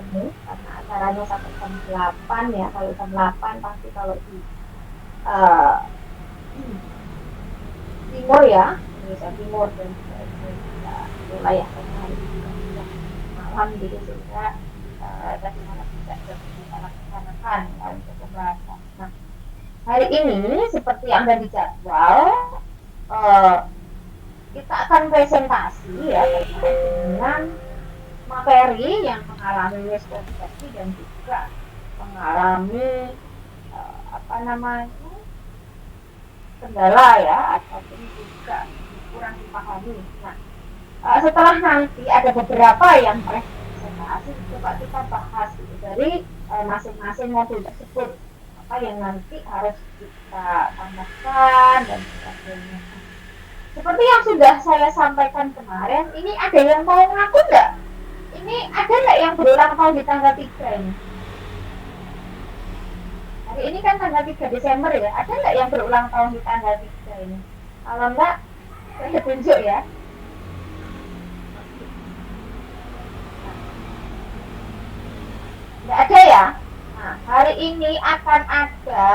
ketemu karena acaranya sampai jam 8 ya. Kalau jam 8 pasti kalau di uh, timur ya, Indonesia Timur dan juga Indonesia wilayah lainnya itu juga sudah malam gitu sehingga tadi malam tidak bisa laksanakan ya, untuk pembahasan. Nah, hari ini seperti yang ada di jadwal, uh, kita akan presentasi ya terkait dengan materi yang mengalami mispersepsi dan juga mengalami apa namanya kendala ya ataupun juga kurang dipahami. Nah, setelah nanti ada beberapa yang presentasi, coba kita bahas gitu, dari masing-masing modul tersebut apa yang nanti harus kita tambahkan dan sebagainya. Seperti yang sudah saya sampaikan kemarin, ini ada yang mau ngaku nggak? Ini ada nggak yang berulang tahun di tanggal 3 ini? Hari ini kan tanggal 3 Desember ya, ada nggak yang berulang tahun di tanggal 3 ini? Kalau nggak, saya tunjuk ya. Nggak ada ya? Nah, hari ini akan ada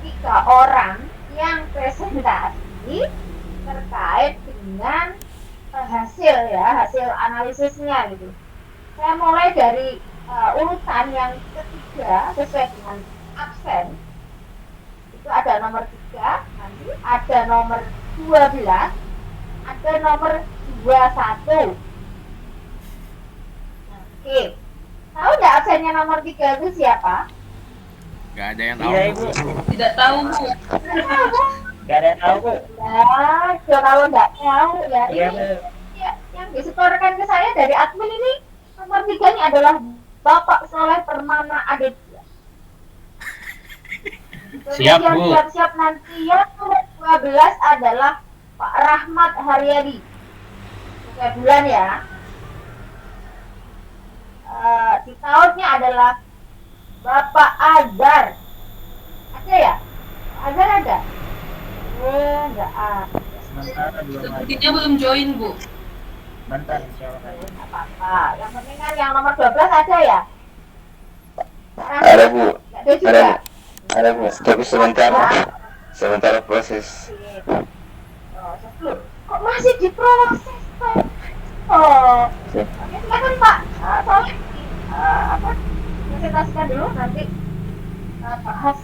3 orang yang presentasi terkait dengan hasil ya, hasil analisisnya gitu. Saya mulai dari urutan yang ketiga sesuai dengan absen. Itu ada nomor 3, nanti ada nomor 12, ada nomor 21. Nah, oke. Tahu nggak absennya nomor 3 itu siapa? Nggak ada yang tahu. Iya, Ibu. Tidak tahu, Bu. Nggak ada yang tahu, Bu. Ya, kalau nggak tahu ya Iya, ini Bu. ya, yang disetorkan ke saya dari admin ini nomor 3 ini adalah Bapak Soleh Permana Aditya. Siap, Bu. Siap-siap nanti yang nomor 12 adalah Pak Rahmat Haryadi. Tiga bulan ya. Di tahunnya adalah Bapak Azhar. Ada ya? Azhar ada? Enggak ada. Sementara 2 Maret. Sepertinya belum join, Bu. Bentar, insya Allah. Enggak apa-apa. Yang penting kan yang nomor 12 ada ya? Ada, Bu. Enggak ada juga. Ada, Bu. Tapi sementara proses. Proses dulu. Kok masih diproses toh? Oh, oke, silakan Pak. Soalnya apa? Presentasikan dulu nanti bahas.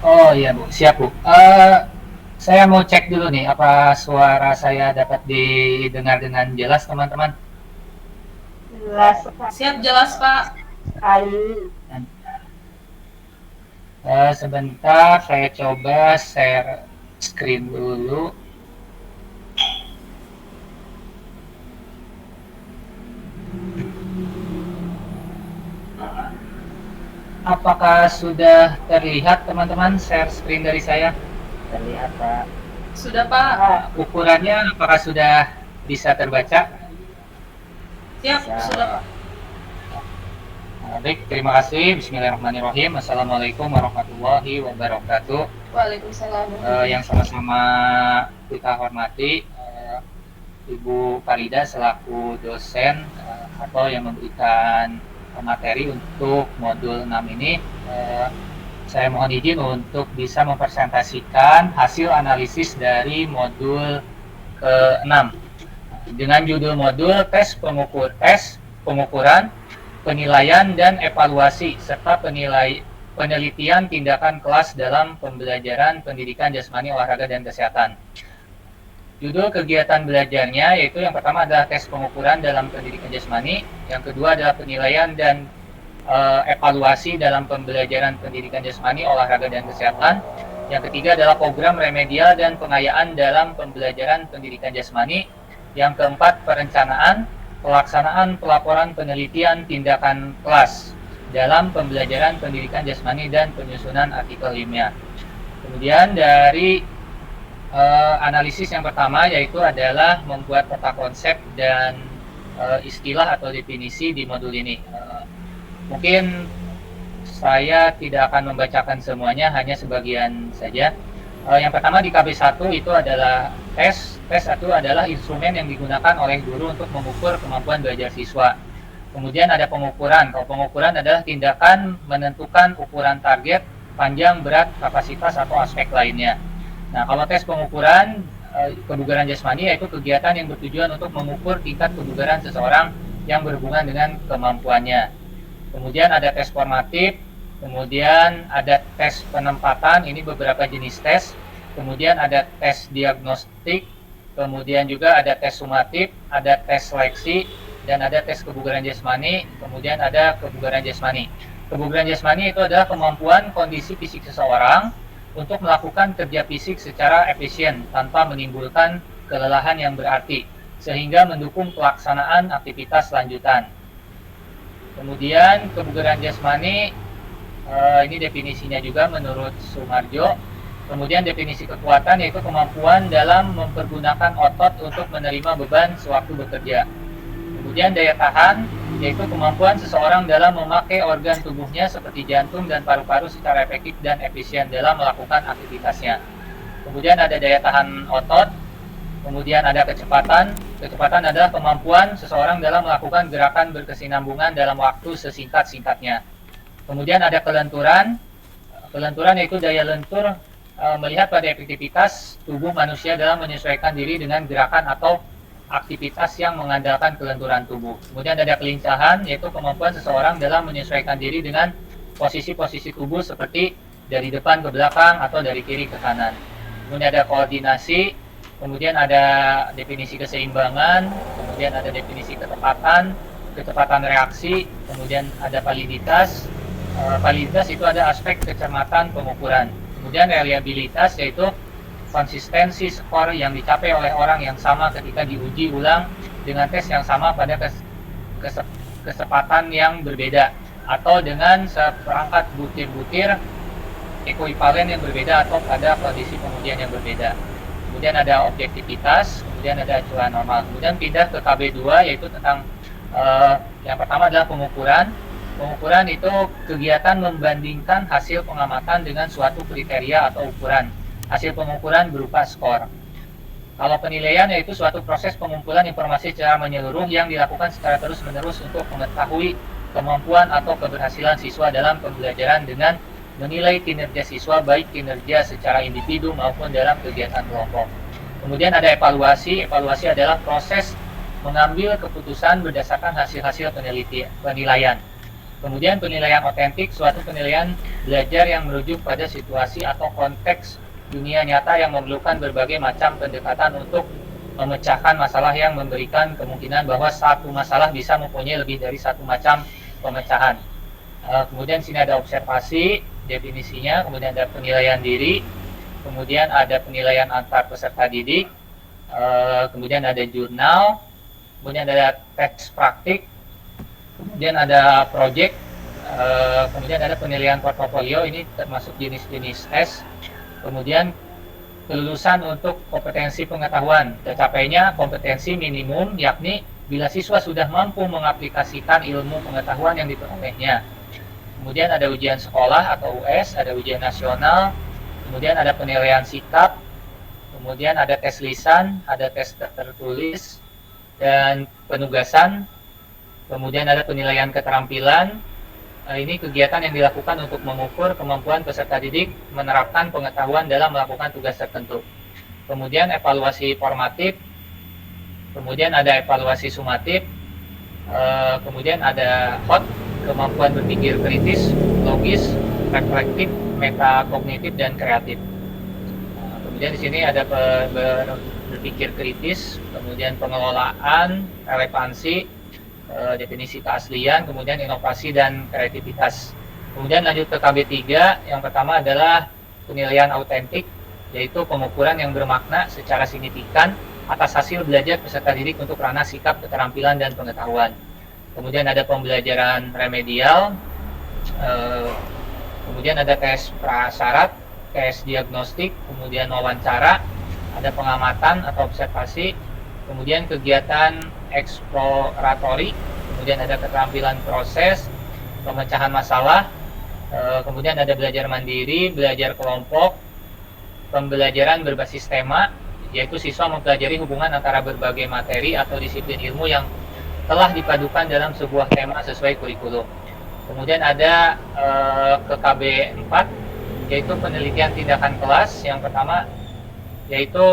Oh iya Bu, siap Bu. Saya mau cek dulu nih, apa suara saya dapat didengar dengan jelas teman-teman? Jelas Siap, jelas, Pak. sekali. Sebentar, saya coba share screen dulu. Apakah sudah terlihat teman-teman share screen dari saya? Terlihat, Pak. Sudah, Pak. Ukurannya apakah sudah bisa terbaca? Siap, sudah, Pak. Baik, terima kasih. Bismillahirrahmanirrahim. Assalamualaikum warahmatullahi wabarakatuh. Waalaikumsalam. Yang sama-sama kita hormati Ibu Farida selaku dosen atau yang memberikan materi untuk modul 6 ini. Saya mohon izin untuk bisa mempresentasikan hasil analisis dari modul ke-6 dengan judul modul tes pengukuran, penilaian dan evaluasi serta penelitian tindakan kelas dalam pembelajaran pendidikan jasmani, olahraga dan kesehatan. Judul kegiatan belajarnya yaitu yang pertama adalah tes pengukuran dalam pendidikan jasmani, yang kedua adalah penilaian dan evaluasi dalam pembelajaran pendidikan jasmani, olahraga dan kesehatan, yang ketiga adalah program remedial dan pengayaan dalam pembelajaran pendidikan jasmani, yang keempat perencanaan, pelaksanaan pelaporan penelitian tindakan kelas dalam pembelajaran pendidikan jasmani dan penyusunan artikel ilmiah. Kemudian dari analisis yang pertama yaitu adalah membuat peta konsep dan istilah atau definisi di modul ini. Mungkin saya tidak akan membacakan semuanya, hanya sebagian saja. Yang pertama di KB1 itu adalah tes. Tes itu adalah instrumen yang digunakan oleh guru untuk mengukur kemampuan belajar siswa. Kemudian ada pengukuran. Kalau pengukuran adalah tindakan menentukan ukuran target, panjang, berat, kapasitas, atau aspek lainnya. Nah, kalau tes pengukuran kebugaran jasmani yaitu kegiatan yang bertujuan untuk mengukur tingkat kebugaran seseorang yang berhubungan dengan kemampuannya. Kemudian ada tes formatif, kemudian ada tes penempatan, ini beberapa jenis tes. Kemudian ada tes diagnostik, kemudian juga ada tes sumatif, ada tes seleksi, dan ada tes kebugaran jasmani, kemudian ada kebugaran jasmani. Kebugaran jasmani itu adalah kemampuan kondisi fisik seseorang untuk melakukan kerja fisik secara efisien tanpa menimbulkan kelelahan yang berarti, sehingga mendukung pelaksanaan aktivitas lanjutan. Kemudian kebugaran jasmani, ini definisinya juga menurut Sumarjo. Kemudian definisi kekuatan yaitu kemampuan dalam mempergunakan otot untuk menerima beban sewaktu bekerja. Kemudian daya tahan yaitu kemampuan seseorang dalam memakai organ tubuhnya seperti jantung dan paru-paru secara efektif dan efisien dalam melakukan aktivitasnya. Kemudian ada daya tahan otot. Kemudian ada kecepatan. Kecepatan adalah kemampuan seseorang dalam melakukan gerakan berkesinambungan dalam waktu sesingkat-singkatnya. Kemudian ada kelenturan. Kelenturan yaitu daya lentur melihat pada efektivitas tubuh manusia dalam menyesuaikan diri dengan gerakan atau aktivitas yang mengandalkan kelenturan tubuh. Kemudian ada kelincahan, yaitu kemampuan seseorang dalam menyesuaikan diri dengan posisi-posisi tubuh seperti dari depan ke belakang atau dari kiri ke kanan. Kemudian ada koordinasi, kemudian ada definisi keseimbangan, kemudian ada definisi ketepatan, kecepatan reaksi, kemudian ada validitas. Validitas itu ada aspek kecermatan pengukuran. Kemudian reliabilitas yaitu konsistensi skor yang dicapai oleh orang yang sama ketika diuji ulang dengan tes yang sama pada kesempatan yang berbeda atau dengan seperangkat butir-butir ekuivalen yang berbeda atau pada kondisi pengujian yang berbeda. Kemudian ada objektivitas, kemudian ada acuan normal. Kemudian pindah ke KB2 yaitu tentang yang pertama adalah pengukuran. Pengukuran itu kegiatan membandingkan hasil pengamatan dengan suatu kriteria atau ukuran. Hasil pengukuran berupa skor. Kalau penilaian yaitu suatu proses pengumpulan informasi secara menyeluruh yang dilakukan secara terus-menerus untuk mengetahui kemampuan atau keberhasilan siswa dalam pembelajaran dengan menilai kinerja siswa baik kinerja secara individu maupun dalam kegiatan kelompok. Kemudian ada evaluasi. Evaluasi adalah proses mengambil keputusan berdasarkan hasil-hasil penilaian. Kemudian penilaian otentik, suatu penilaian belajar yang merujuk pada situasi atau konteks dunia nyata yang memerlukan berbagai macam pendekatan untuk memecahkan masalah yang memberikan kemungkinan bahwa satu masalah bisa mempunyai lebih dari satu macam pemecahan. Kemudian sini ada observasi, definisinya, kemudian ada penilaian diri, kemudian ada penilaian antar peserta didik, kemudian ada jurnal, kemudian ada tes praktik, kemudian ada project, kemudian ada penilaian portofolio, ini termasuk jenis-jenis tes. Kemudian kelulusan untuk kompetensi pengetahuan, tercapainya kompetensi minimum yakni bila siswa sudah mampu mengaplikasikan ilmu pengetahuan yang diperolehnya. Kemudian ada ujian sekolah atau US, ada ujian nasional, kemudian ada penilaian sikap, kemudian ada tes lisan, ada tes tertulis, dan penugasan. Kemudian ada penilaian keterampilan. Ini kegiatan yang dilakukan untuk mengukur kemampuan peserta didik menerapkan pengetahuan dalam melakukan tugas tertentu. Kemudian evaluasi formatif. Kemudian ada evaluasi sumatif. Kemudian ada HOT, kemampuan berpikir kritis, logis, reflektif, metakognitif, dan kreatif. Kemudian di sini ada berpikir kritis, kemudian pengelolaan, relevansi, definisi keaslian, kemudian inovasi dan kreativitas. Kemudian lanjut ke KB3, yang pertama adalah penilaian autentik, yaitu pengukuran yang bermakna secara signifikan atas hasil belajar peserta didik untuk ranah sikap, keterampilan, dan pengetahuan. Kemudian ada pembelajaran remedial, kemudian ada tes prasyarat, tes diagnostik, kemudian wawancara, ada pengamatan atau observasi, kemudian kegiatan eksploratory, kemudian ada keterampilan proses, pemecahan masalah, kemudian ada belajar mandiri, belajar kelompok, pembelajaran berbasis tema, yaitu siswa mempelajari hubungan antara berbagai materi atau disiplin ilmu yang telah dipadukan dalam sebuah tema sesuai kurikulum. Kemudian ada ke KB 4, yaitu penelitian tindakan kelas. Yang pertama yaitu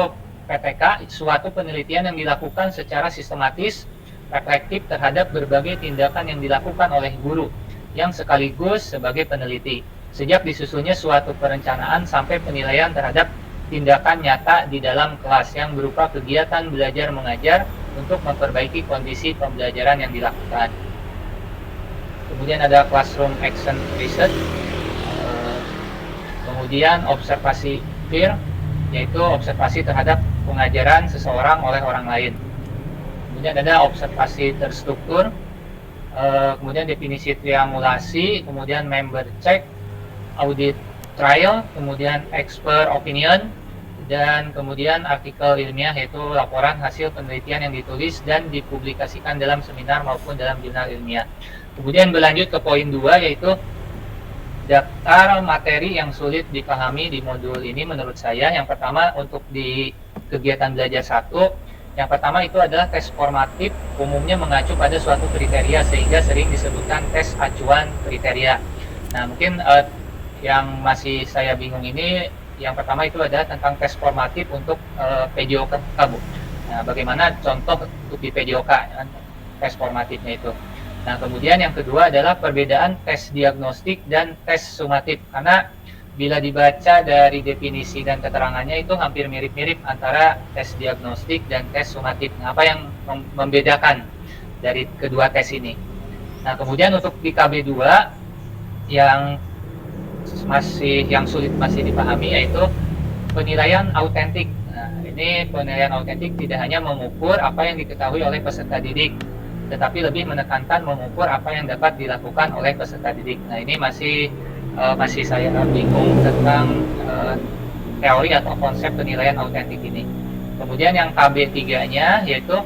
PTK, suatu penelitian yang dilakukan secara sistematis, reflektif terhadap berbagai tindakan yang dilakukan oleh guru yang sekaligus sebagai peneliti, sejak disusunnya suatu perencanaan sampai penilaian terhadap tindakan nyata di dalam kelas yang berupa kegiatan belajar mengajar untuk memperbaiki kondisi pembelajaran yang dilakukan. Kemudian ada classroom action research, kemudian observasi peer, yaitu observasi terhadap pengajaran seseorang oleh orang lain. Kemudian ada observasi terstruktur, kemudian definisi triangulasi, kemudian member check, audit trial, kemudian expert opinion, dan kemudian artikel ilmiah, yaitu laporan hasil penelitian yang ditulis dan dipublikasikan dalam seminar maupun dalam jurnal ilmiah. Kemudian berlanjut ke poin 2, yaitu daftar materi yang sulit dipahami di modul ini menurut saya. Yang pertama untuk di kegiatan belajar 1, yang pertama itu adalah tes formatif, umumnya mengacu pada suatu kriteria sehingga sering disebutkan tes acuan kriteria. Nah mungkin yang masih saya bingung ini, yang pertama itu adalah tentang tes formatif untuk PJOK, Bu. Nah, bagaimana contoh untuk di PJOK, tes formatifnya itu. Nah, kemudian yang kedua adalah perbedaan tes diagnostik dan tes sumatif. Karena bila dibaca dari definisi dan keterangannya itu hampir mirip-mirip antara tes diagnostik dan tes sumatif. Nah, apa yang membedakan dari kedua tes ini? Nah, kemudian untuk di KB2 yang sulit masih dipahami, yaitu penilaian autentik. Nah, ini penilaian autentik tidak hanya mengukur apa yang diketahui oleh peserta didik, tetapi lebih menekankan mengukur apa yang dapat dilakukan oleh peserta didik. Nah, ini masih saya bingung tentang teori atau konsep penilaian autentik ini. Kemudian yang KB 3-nya, yaitu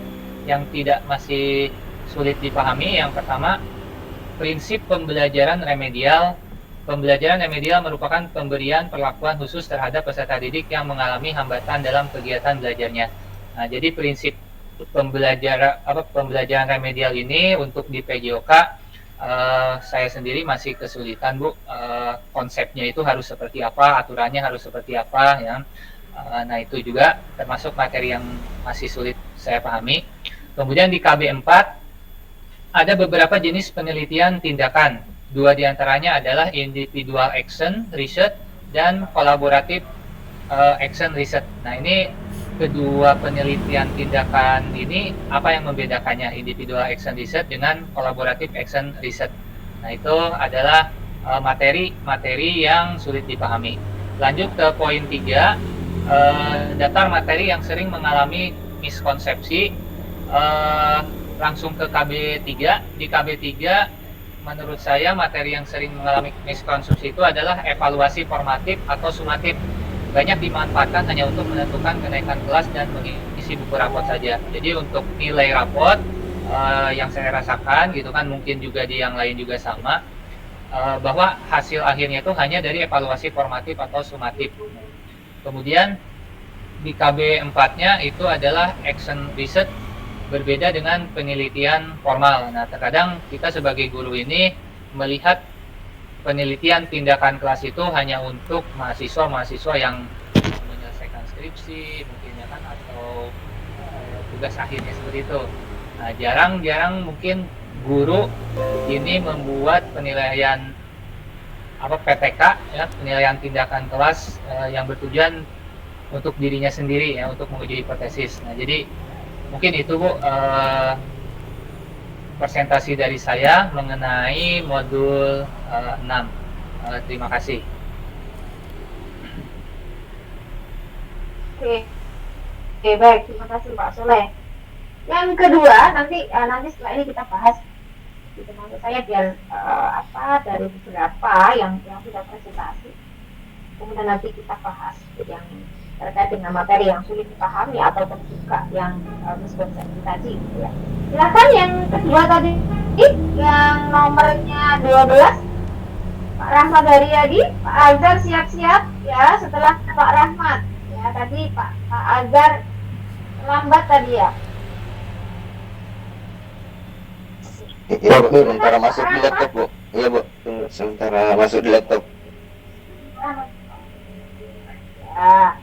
yang tidak masih sulit dipahami. Yang pertama, prinsip pembelajaran remedial. Pembelajaran remedial merupakan pemberian perlakuan khusus terhadap peserta didik yang mengalami hambatan dalam kegiatan belajarnya. Nah, jadi prinsip pembelajaran remedial ini untuk di PJOK saya sendiri masih kesulitan, Bu. Konsepnya itu harus seperti apa, aturannya harus seperti apa, ya. Nah, itu juga termasuk materi yang masih sulit saya pahami. Kemudian di KB 4 ada beberapa jenis penelitian tindakan. 2 diantaranya adalah individual action research dan collaborative action research. Nah, ini kedua penelitian tindakan ini apa yang membedakannya, individual action research dengan collaborative action research? Nah, itu adalah materi-materi yang sulit dipahami. Lanjut ke poin 3, daftar materi yang sering mengalami miskonsepsi. Langsung ke KB 3. Di KB 3 menurut saya materi yang sering mengalami miskonsepsi itu adalah evaluasi formatif atau sumatif. Banyak dimanfaatkan hanya untuk menentukan kenaikan kelas dan mengisi buku rapot saja. Jadi untuk nilai rapot yang saya rasakan gitu kan, mungkin juga di yang lain juga sama, bahwa hasil akhirnya itu hanya dari evaluasi formatif atau sumatif. Kemudian di KB 4-nya itu adalah action research, berbeda dengan penelitian formal. Nah, terkadang kita sebagai guru ini melihat penelitian tindakan kelas itu hanya untuk mahasiswa-mahasiswa yang menyelesaikan skripsi mungkin, ya kan, atau tugas akhirnya seperti itu. Nah, jarang-jarang mungkin guru ini membuat penilaian PTK, ya, penilaian tindakan kelas yang bertujuan untuk dirinya sendiri, ya, untuk menguji hipotesis. Nah, jadi mungkin itu, Bu, presentasi dari saya mengenai modul 6. Terima kasih. Oke, baik, terima kasih Pak Soleh. Yang kedua, nanti setelah ini kita bahas. Gitu, maksud saya biar dari beberapa yang sudah presentasi, kemudian nanti kita bahas yang terkait dengan materi yang sulit dipahami atau juga yang miskonsepsi tadi, gitu ya. Silakan yang kedua tadi, yang nomornya 12, Pak Rahmat Daryadi. Pak Azhar siap-siap ya, setelah Pak Rahmat. Ya, tadi Pak Azhar lambat tadi ya. Iya bu, sementara masuk di laptop bu. Iya bu, tunggu sementara masuk di laptop. Ya.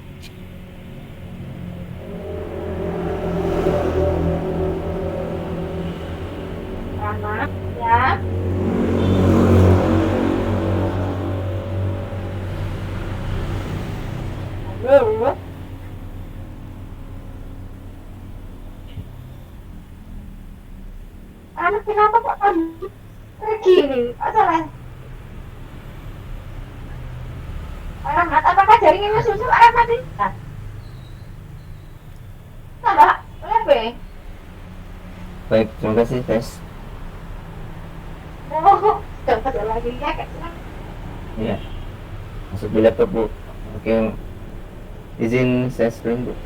Selamat ya. Halo. Anak kenapa kok begini? Masalah. Alamat, apakah jaringannya susul alamat ini? Nah, lebih. Baik, terima kasih tes. Oh, dapat lagi ya, Kak. Iya, masuk di laptop bu. Oke, izin saya screen bu.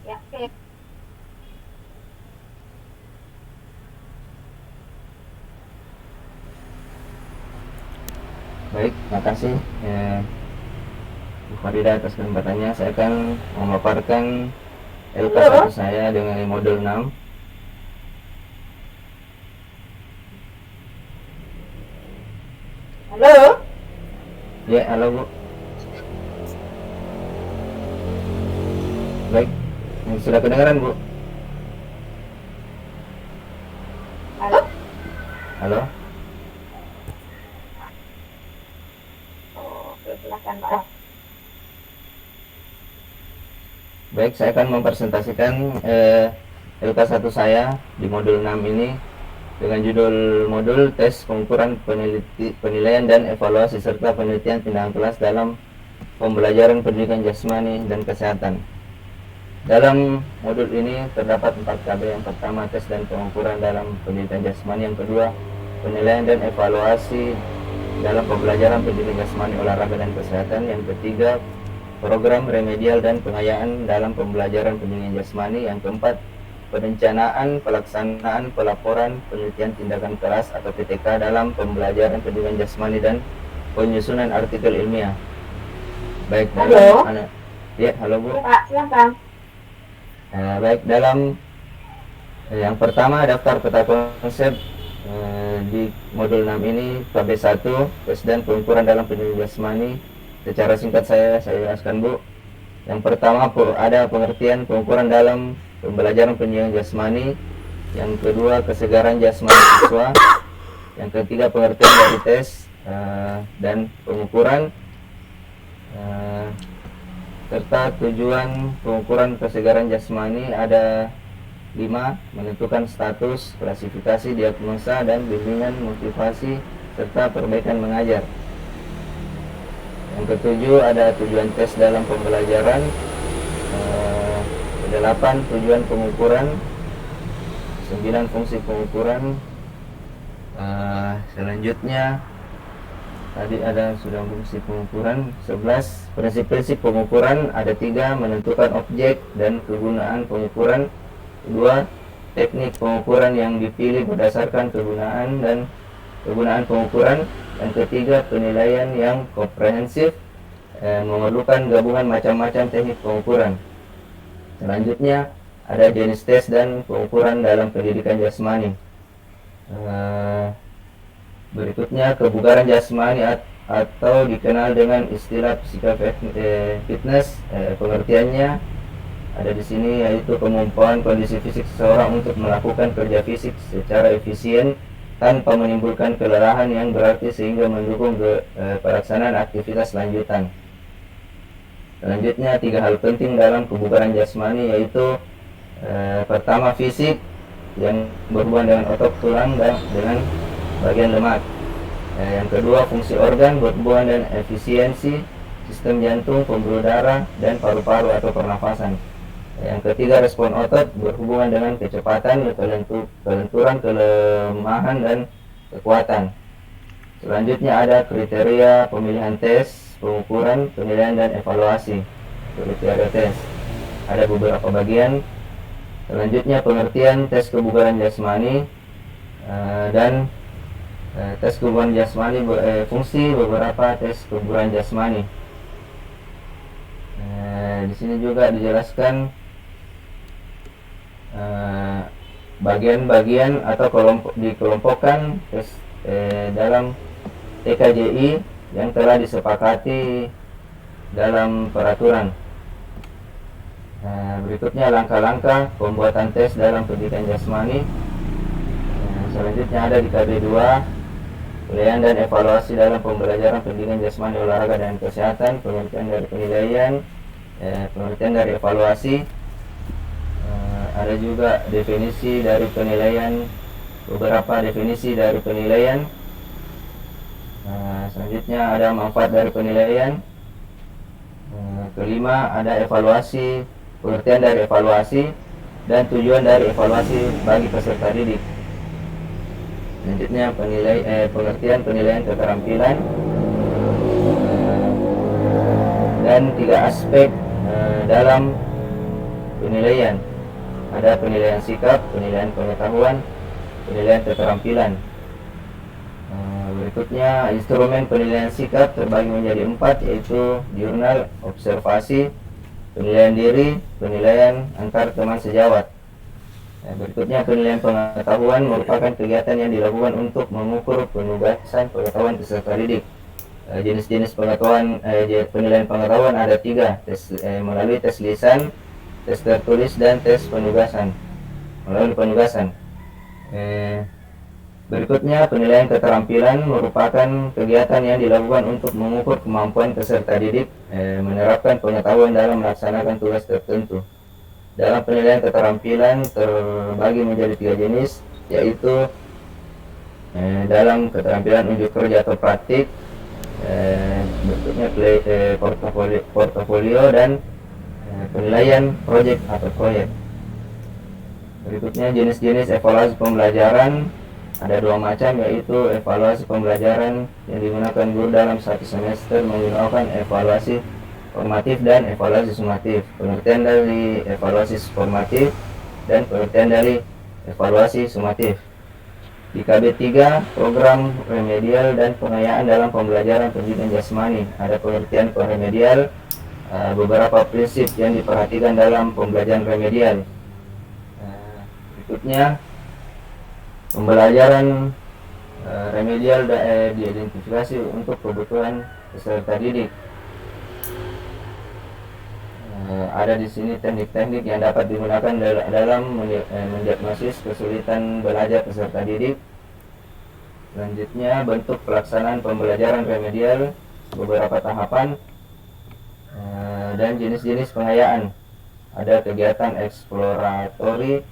Ya, oke. Baik, makasih Bu Farida atas kesempatannya. Saya akan memaparkan LK1 saya dengan modul 6. Halo. Ya, halo Bu. Baik, sudah kedengaran Bu? Halo. Halo? Oke, silakan Pak. Baik, saya akan mempresentasikan LK1 saya di modul 6 ini dengan judul modul tes pengukuran penilaian dan evaluasi serta penelitian tindakan kelas dalam pembelajaran pendidikan jasmani dan kesehatan. Dalam modul ini terdapat 4 KB. Yang pertama, tes dan pengukuran dalam pendidikan jasmani. Yang kedua, penilaian dan evaluasi dalam pembelajaran pendidikan jasmani, olahraga dan kesehatan. Yang ketiga, program remedial dan pengayaan dalam pembelajaran pendidikan jasmani. Yang keempat, perencanaan, pelaksanaan, pelaporan, penelitian tindakan kelas atau PTK dalam pembelajaran pendidikan jasmani dan penyusunan artikel ilmiah. Baik, Halo. Ya, halo Bu. Pak, silakan. Baik, dalam yang pertama daftar peta konsep di modul 6 ini KB1 tes dan pengukuran dalam pendidikan jasmani. Secara singkat saya jelaskan Bu. Yang pertama ada pengertian pengukuran dalam pembelajaran pendidikan jasmani. Yang kedua, kesegaran jasmani siswa. Yang ketiga, pengertian dari tes dan pengukuran serta tujuan pengukuran kesegaran jasmani ada 5, menentukan status, klasifikasi, diagnosa, dan bimbingan motivasi serta perbaikan mengajar. Yang ketujuh, ada tujuan tes dalam pembelajaran. 8, tujuan pengukuran. 9, fungsi pengukuran. Selanjutnya tadi ada sudah fungsi pengukuran. 11, prinsip-prinsip pengukuran ada 3, menentukan objek dan kegunaan pengukuran. 2, teknik pengukuran yang dipilih berdasarkan kegunaan dan kegunaan pengukuran. Yang ketiga, penilaian yang komprehensif memerlukan gabungan macam-macam teknik pengukuran. Selanjutnya ada jenis tes dan pengukuran dalam pendidikan jasmani. Berikutnya, kebugaran jasmani atau dikenal dengan istilah physical fitness. Pengertiannya ada di sini, yaitu kemampuan kondisi fisik seseorang untuk melakukan kerja fisik secara efisien tanpa menimbulkan kelelahan yang berarti sehingga mendukung pelaksanaan aktivitas lanjutan. Selanjutnya, 3 hal penting dalam kebugaran jasmani, yaitu pertama, fisik yang berhubungan dengan otot, tulang, dan dengan bagian lemak. Yang kedua, fungsi organ berhubungan dengan efisiensi sistem jantung, pembuluh darah, dan paru-paru atau pernafasan. Yang ketiga, respon otot berhubungan dengan kecepatan, kelenturan, kelemahan, dan kekuatan. Selanjutnya ada kriteria pemilihan tes, pengukuran, penilaian, dan evaluasi. Kriteria tes ada beberapa bagian. Selanjutnya, pengertian tes kebugaran jasmani dan tes kebugaran jasmani, fungsi beberapa tes kebugaran jasmani. Di sini juga dijelaskan bagian-bagian atau dikelompokkan tes dalam TKJI yang telah disepakati dalam peraturan. Berikutnya langkah-langkah pembuatan tes dalam pendidikan jasmani. Selanjutnya ada di KB 2, penilaian dan evaluasi dalam pembelajaran pendidikan jasmani, olahraga dan kesehatan, pengertian dari penilaian, pengertian dari evaluasi. Ada juga definisi dari penilaian, beberapa definisi dari penilaian. Selanjutnya ada manfaat dari penilaian. Kelima ada evaluasi, pengertian dari evaluasi dan tujuan dari evaluasi bagi peserta didik. Selanjutnya pengertian penilaian keterampilan dan 3 aspek dalam penilaian. Ada penilaian sikap, penilaian pengetahuan, penilaian keterampilan. Berikutnya instrumen penilaian sikap terbagi menjadi 4, yaitu jurnal, observasi, penilaian diri, penilaian antar teman sejawat. Berikutnya penilaian pengetahuan merupakan kegiatan yang dilakukan untuk mengukur penugasan pengetahuan peserta didik. Jenis-jenis pengetahuan, penilaian pengetahuan ada 3, melalui tes lisan, tes tertulis, dan tes penugasan melalui penugasan. Berikutnya penilaian keterampilan merupakan kegiatan yang dilakukan untuk mengukur kemampuan peserta didik menerapkan pengetahuan dalam melaksanakan tugas tertentu. Dalam penilaian keterampilan terbagi menjadi 3 jenis, yaitu dalam keterampilan unjuk kerja atau praktik, bentuknya portofolio, dan penilaian proyek atau proyek. Berikutnya jenis-jenis evaluasi pembelajaran ada 2 macam, yaitu evaluasi pembelajaran yang digunakan guru dalam 1 semester menggunakan evaluasi formatif dan evaluasi sumatif. Pengertian dari evaluasi formatif dan pengertian dari evaluasi sumatif. Di KB 3, program remedial dan pengayaan dalam pembelajaran pendidikan jasmani. Ada pengertian remedial, beberapa prinsip yang diperhatikan dalam pembelajaran remedial. Berikutnya pembelajaran remedial diidentifikasi untuk kebutuhan peserta didik. Ada di sini teknik-teknik yang dapat digunakan dalam mendiagnosis kesulitan belajar peserta didik. Selanjutnya bentuk pelaksanaan pembelajaran remedial, beberapa tahapan, dan jenis-jenis pengayaan. Ada kegiatan eksploratori,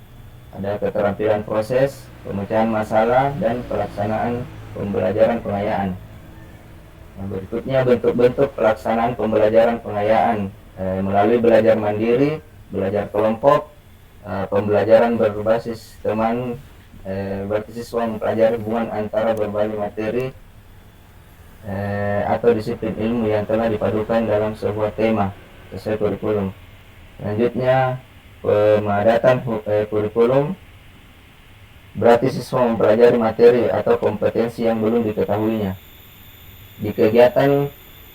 ada keterampilan proses, pemecahan masalah, dan pelaksanaan pembelajaran pengayaan. Berikutnya bentuk-bentuk pelaksanaan pembelajaran pengayaan melalui belajar mandiri, belajar kelompok, pembelajaran berbasis teman, berarti siswa mempelajari hubungan antara berbagai materi atau disiplin ilmu yang telah dipadukan dalam sebuah tema sesuai kurikulum. Selanjutnya pemadatan kurikulum, berarti siswa mempelajari materi atau kompetensi yang belum diketahuinya. Di kegiatan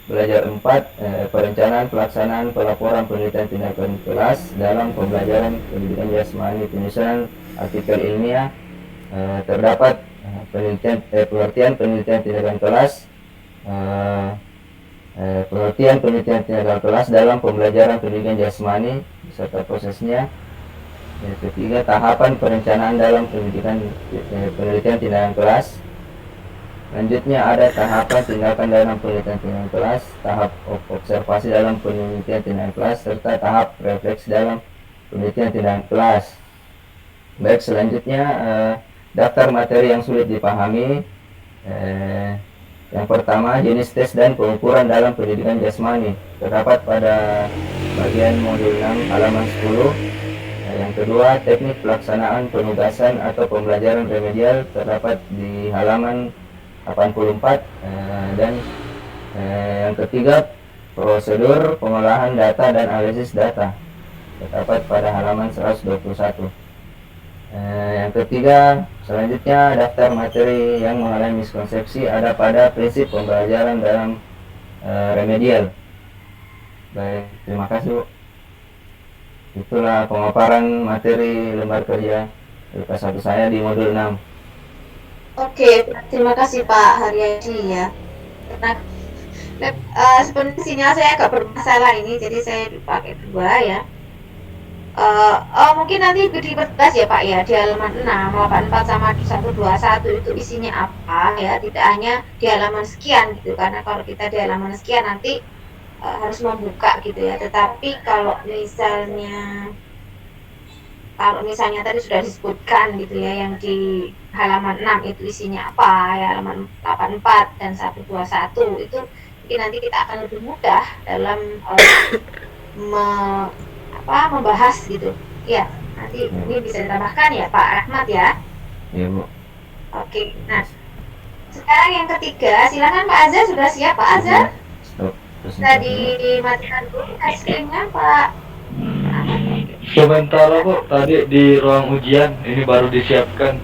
belajar 4, perencanaan pelaksanaan pelaporan penelitian tindakan kelas dalam pembelajaran pendidikan jasmani, penyusunan artikel ilmiah, terdapat pengertian penelitian tindakan kelas, pengertian penelitian tindakan kelas dalam pembelajaran pendidikan jasmani beserta prosesnya. Ketiga, tahapan perencanaan dalam penelitian tindakan kelas. Selanjutnya ada tahapan tindakan dalam penelitian tindakan kelas, tahap observasi dalam penelitian tindakan kelas, serta tahap refleksi dalam penelitian tindakan kelas. Baik, selanjutnya daftar materi yang sulit dipahami. Yang pertama, jenis tes dan pengukuran dalam pendidikan jasmani, terdapat pada bagian modul 6 halaman 10. Yang kedua, teknik pelaksanaan penugasan atau pembelajaran remedial, terdapat di halaman 84. Dan yang ketiga, prosedur pengolahan data dan analisis data, terdapat pada halaman 121. Yang ketiga, selanjutnya daftar materi yang mengalami miskonsepsi ada pada prinsip pembelajaran dalam remedial. Baik, terima kasih Bu. Itulah pemaparan materi lembar kerja LK1 saya di modul 6. Oke, terima kasih Pak Haryadi ya. Karena sebenarnya sinyal saya agak bermasalah ini, jadi saya pakai 2 ya. Mungkin nanti dipertegas ya Pak ya, di halaman 6, 84 sama 121 itu isinya apa ya, tidak hanya di halaman sekian gitu, karena kalau kita di halaman sekian nanti harus membuka gitu ya. Tetapi kalau misalnya tadi sudah disebutkan gitu ya, yang di halaman 6 itu isinya apa ya, halaman 84 dan 121 itu mungkin nanti kita akan lebih mudah dalam membahas gitu ya. Nanti ini bisa ditambahkan ya Pak Rahmat ya. Iya Bu. Oke, nah sekarang yang ketiga, silakan Pak Azhar. Sudah siap Pak Azhar? Stop. Sudah dimatikan dulu screen-nya Pak Rahmat. Sementara kok tadi di ruang ujian ini baru disiapkan.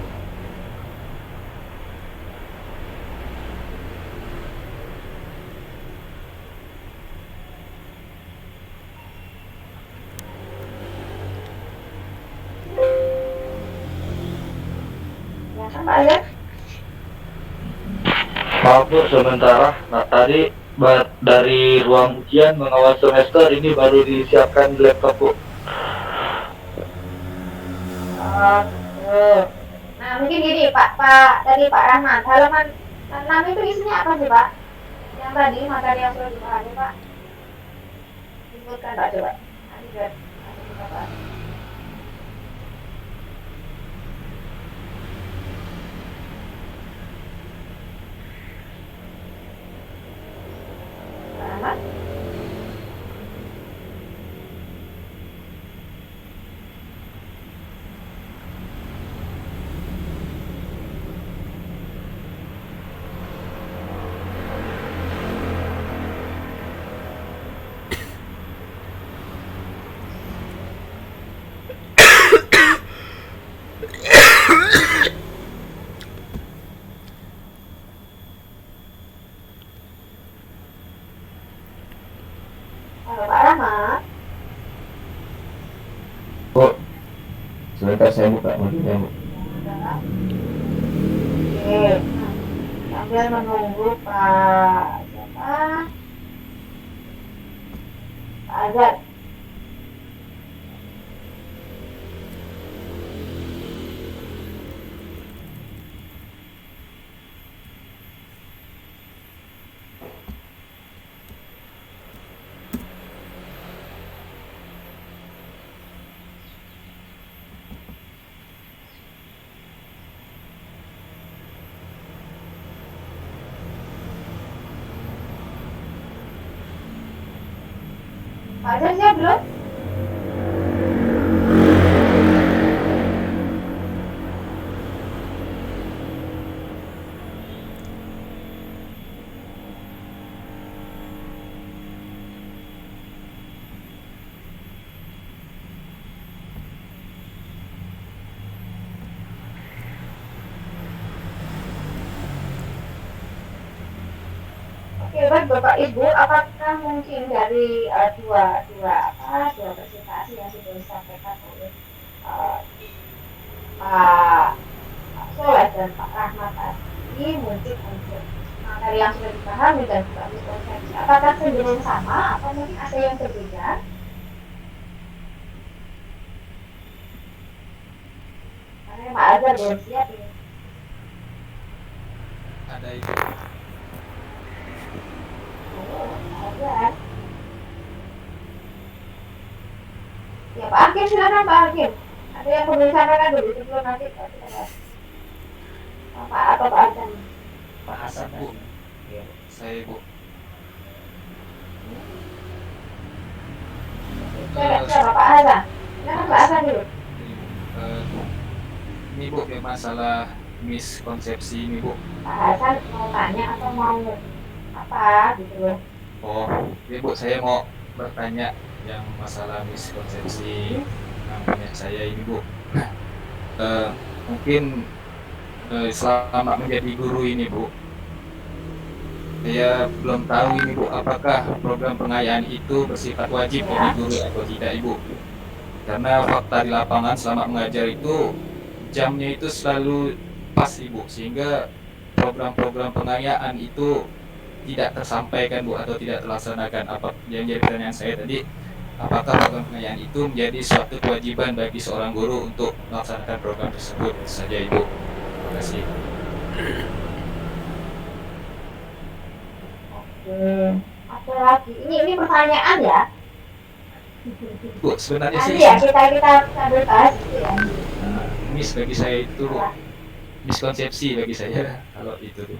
Silakan Pak Azhar. Maaf Bu, sementara. Nah tadi dari ruang ujian mengawal semester ini baru disiapkan di laptop Bu. Nah mungkin gini Pak dari Pak Rahmat, halaman 6 itu isinya apa sih Pak? Yang tadi materi yang sudah dipahami Pak, sebutkan Pak coba. Nanti biar kita bahas. Pak Rahmat. Halo Pak Rahmat. Bu, sebentar saya buka modulnya Bu. Oke, sambil menunggu Pak siapa? Pak Azhar. Pak Azhar siap belum? Oke, baik Bapak Ibu, apakah mungkin dari dua presentasi yang sudah disampaikan oleh Pak Soleh dan Pak Rahmat tadi, mungkin untuk materi yang sudah dipahami dan juga miskonsepsi, apakah cenderung sama atau mungkin ada yang berbeda? Karena Pak Azhar belum siap ini. Ada itu. Azhar. Ya Pak Hakim, silakan Pak Hakim. Ada yang perlu disampaikan dulu sebelum nanti kita bahas. Pak atau Pak Azhar? Pak Hasan Bu. ya. Saya Bu. Siapa Pak Hasan? Silakan Pak Hasan dulu. Ini Bu, ya masalah miskonsepsi ini Bu. Pak Hasan mau tanya atau mau apa gitu loh. Oh, ya Bu, saya mau bertanya yang masalah miskonsepsi namanya saya ini Bu. Mungkin selama menjadi guru ini Bu, saya belum tahu ini Bu, apakah program pengayaan itu bersifat wajib bagi guru atau tidak Ibu. Karena fakta di lapangan selama mengajar itu jamnya itu selalu pas Ibu, sehingga program-program pengayaan itu tidak tersampaikan Bu atau tidak terlaksanakan. Apa yang jadi pertanyaan saya tadi, apakah program pengayaan itu menjadi suatu kewajiban bagi seorang guru untuk melaksanakan program tersebut? Itu saja Ibu. Terima kasih. Ada lagi. Ini pertanyaan ya. Bu, sebenarnya Nanti sih ya kita sambil bahas gitu ya. miss bagi saya itu Bu. Miskonsepsi bagi saya kalau itu Bu.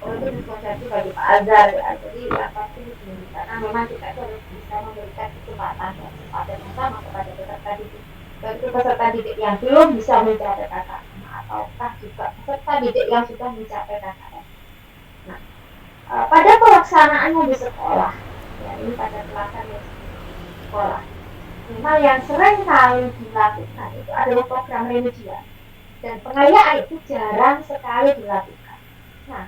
Oh, itu konsepsi bagi Pak Azhar ya. Jadi yang pasti begini, karena memang kita itu harus bisa memberikan kesempatan dan kesempatan yang sama kepada peserta didik. Baik itu peserta didik yang belum bisa mencapai KKM ataukah juga peserta didik yang sudah mencapai KKM. Nah, pada pelaksanaannya di sekolah, ya ini pada pelaksanaan di sekolah, memang yang sering kali dilakukan itu adalah program remedial dan pengayaan itu jarang sekali dilakukan. Nah,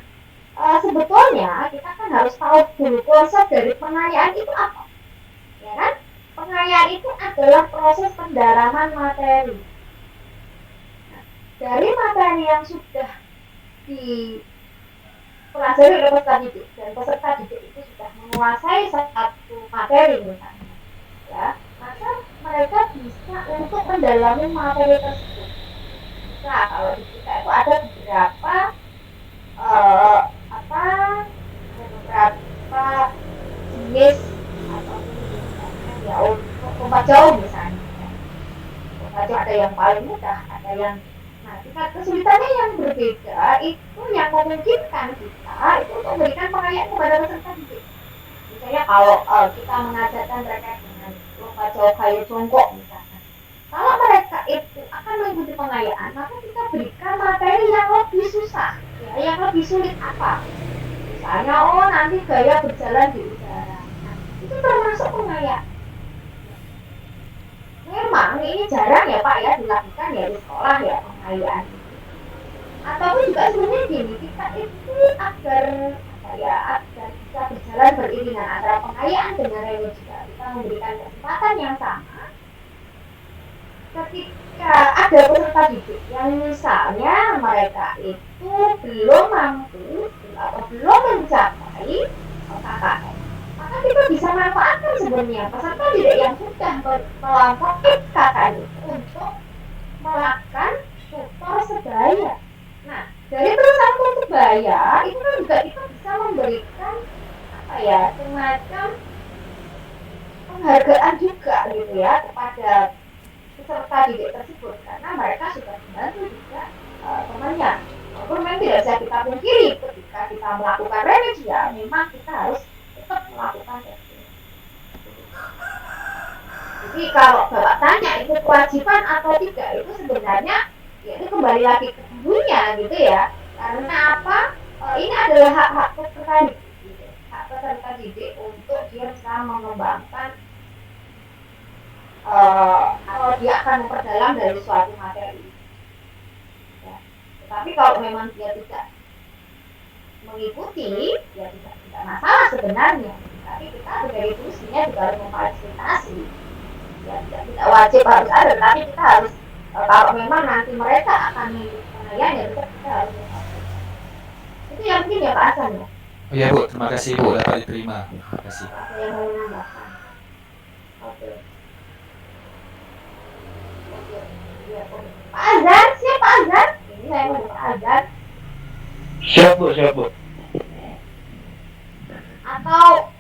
sebetulnya kita kan harus tahu dulu konsep dari pengayaan itu apa, ya kan? Pengayaan itu adalah proses pendalaman materi. Nah, dari materi yang sudah dipelajari oleh peserta didik dan peserta didik itu sudah menguasai satu materi misalnya, ya, maka mereka bisa untuk mendalami materi tersebut. Nah, kalau di kita itu ada beberapa jenis atau ya untuk lompat jauh misalnya. Lompat jauh ada yang paling mudah, ada yang tingkat kesulitannya yang berbeda, itu yang memungkinkan kita itu untuk memberikan pengayaan kepada peserta didik. Misalnya kalau kita mengajarkan mereka dengan lompat jauh kayu jongkok misalnya, kalau mereka itu akan mengikuti pengayaan, maka kita berikan materi yang lebih susah, ya, yang lebih sulit apa? Misalnya, nanti gaya berjalan di udara. Nah, itu termasuk pengayaan. Memang ini jarang ya Pak ya dilakukan ya di sekolah ya pengayaan. Ataupun juga sebenarnya gini, kita itu agar bisa berjalan beriringan antara pengayaan dengan remedial, kita memberikan kesempatan yang sama. Ketika ada peserta didik yang misalnya mereka itu belum mampu atau belum mencapai KKM, maka kita bisa manfaatkan sebenarnya peserta didik yang sudah melampaui KKM itu untuk melakukan tutor sebaya. Nah, dari perusahaan tutor sebaya itu kan juga kita bisa memberikan semacam penghargaan juga gitu ya kepada peserta didik tersebut, karena mereka sudah membantu juga temannya. Walaupun memang tidak bisa kita pungkiri ketika kita melakukan remedial, memang kita harus tetap melakukan itu. Jadi kalau Bapak tanya itu kewajiban atau tidak, itu sebenarnya ya itu kembali lagi ke gurunya gitu ya. Karena apa? Ini adalah hak-hak peserta didik, gitu. Hak peserta didik untuk dia bisa mengembangkan kalau dia akan memperdalam dari suatu materi. Ya. Tetapi kalau memang dia tidak mengikuti, ya tidak masalah sebenarnya. Tapi kita sebagai gurunya juga harus memfasilitasi. Ya tidak wajib harus ada, tapi kita harus kalau memang nanti mereka akan mengikuti pengayaan, ya kita harus memfasilitasi. Itu yang penting ya Pak Hasan ya. Oh iya Bu, terima kasih Bu, dapat diterima. Terima kasih. Ada yang mau menambahkan? Oke. Pak Azhar, siapa Azhar? Ini saya mau Pak Azhar. Siap Bu. Atau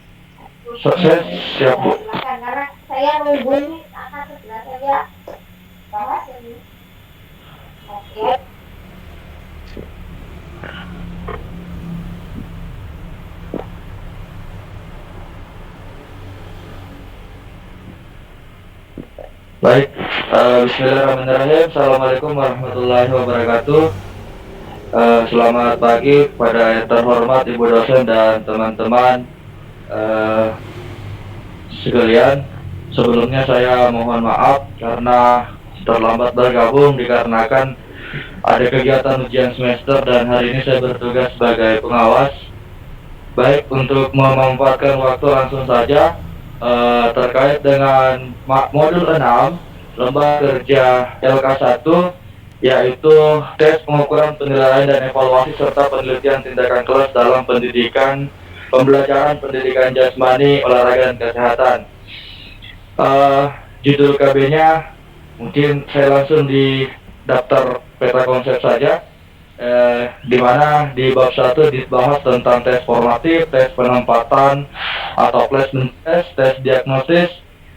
Saya siap Bu. silakan, karena saya nunggu ini akan segera saya bahas ini. Oke. Baik, bismillahirrahmanirrahim. Assalamualaikum warahmatullahi wabarakatuh. Selamat pagi kepada yang terhormat Ibu dosen dan teman-teman sekalian. Sebelumnya saya mohon maaf karena terlambat bergabung dikarenakan ada kegiatan ujian semester dan hari ini saya bertugas sebagai pengawas. Baik, untuk memanfaatkan waktu langsung saja terkait dengan modul 6 lembar kerja LK1, yaitu tes pengukuran penilaian dan evaluasi serta penelitian tindakan kelas dalam pendidikan pembelajaran pendidikan jasmani, olahraga dan kesehatan. Judul KB-nya mungkin saya langsung di daftar peta konsep saja, di mana di bab 1 dibahas tentang tes formatif, tes penempatan atau placement test, tes diagnosis,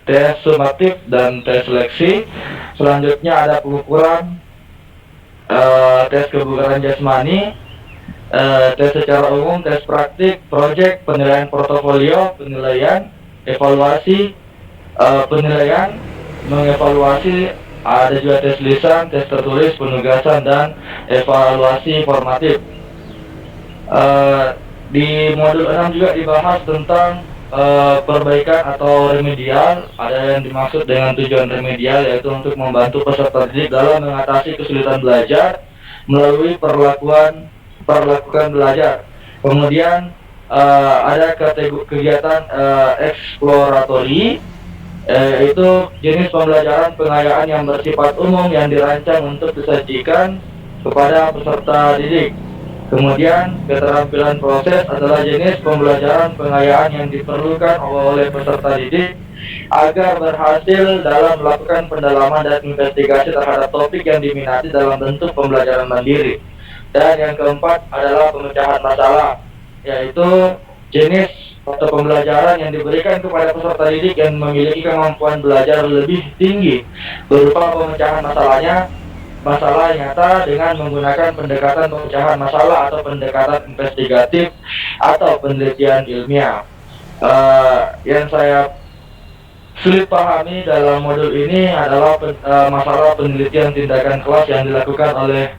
tes sumatif, dan tes seleksi. Selanjutnya ada pengukuran, tes kebugaran jasmani, tes secara umum, tes praktik, proyek, penilaian portofolio, penilaian, evaluasi, penilaian, mengevaluasi. Ada juga tes lisan, tes tertulis, penugasan, dan evaluasi formatif. Di modul 6 juga dibahas tentang perbaikan atau remedial. Ada yang dimaksud dengan tujuan remedial, yaitu untuk membantu peserta didik dalam mengatasi kesulitan belajar melalui perlakukan belajar. Kemudian ada kegiatan eksploratory, itu jenis pembelajaran pengayaan yang bersifat umum yang dirancang untuk disajikan kepada peserta didik. Kemudian keterampilan proses adalah jenis pembelajaran pengayaan yang diperlukan oleh peserta didik agar berhasil dalam melakukan pendalaman dan investigasi terhadap topik yang diminati dalam bentuk pembelajaran mandiri. Dan yang keempat adalah pemecahan masalah, yaitu jenis atau pembelajaran yang diberikan kepada peserta didik yang memiliki kemampuan belajar lebih tinggi berupa pemecahan masalah nyata dengan menggunakan pendekatan pemecahan masalah atau pendekatan investigatif atau penelitian ilmiah. Yang saya sulit pahami dalam modul ini adalah masalah penelitian tindakan kelas yang dilakukan oleh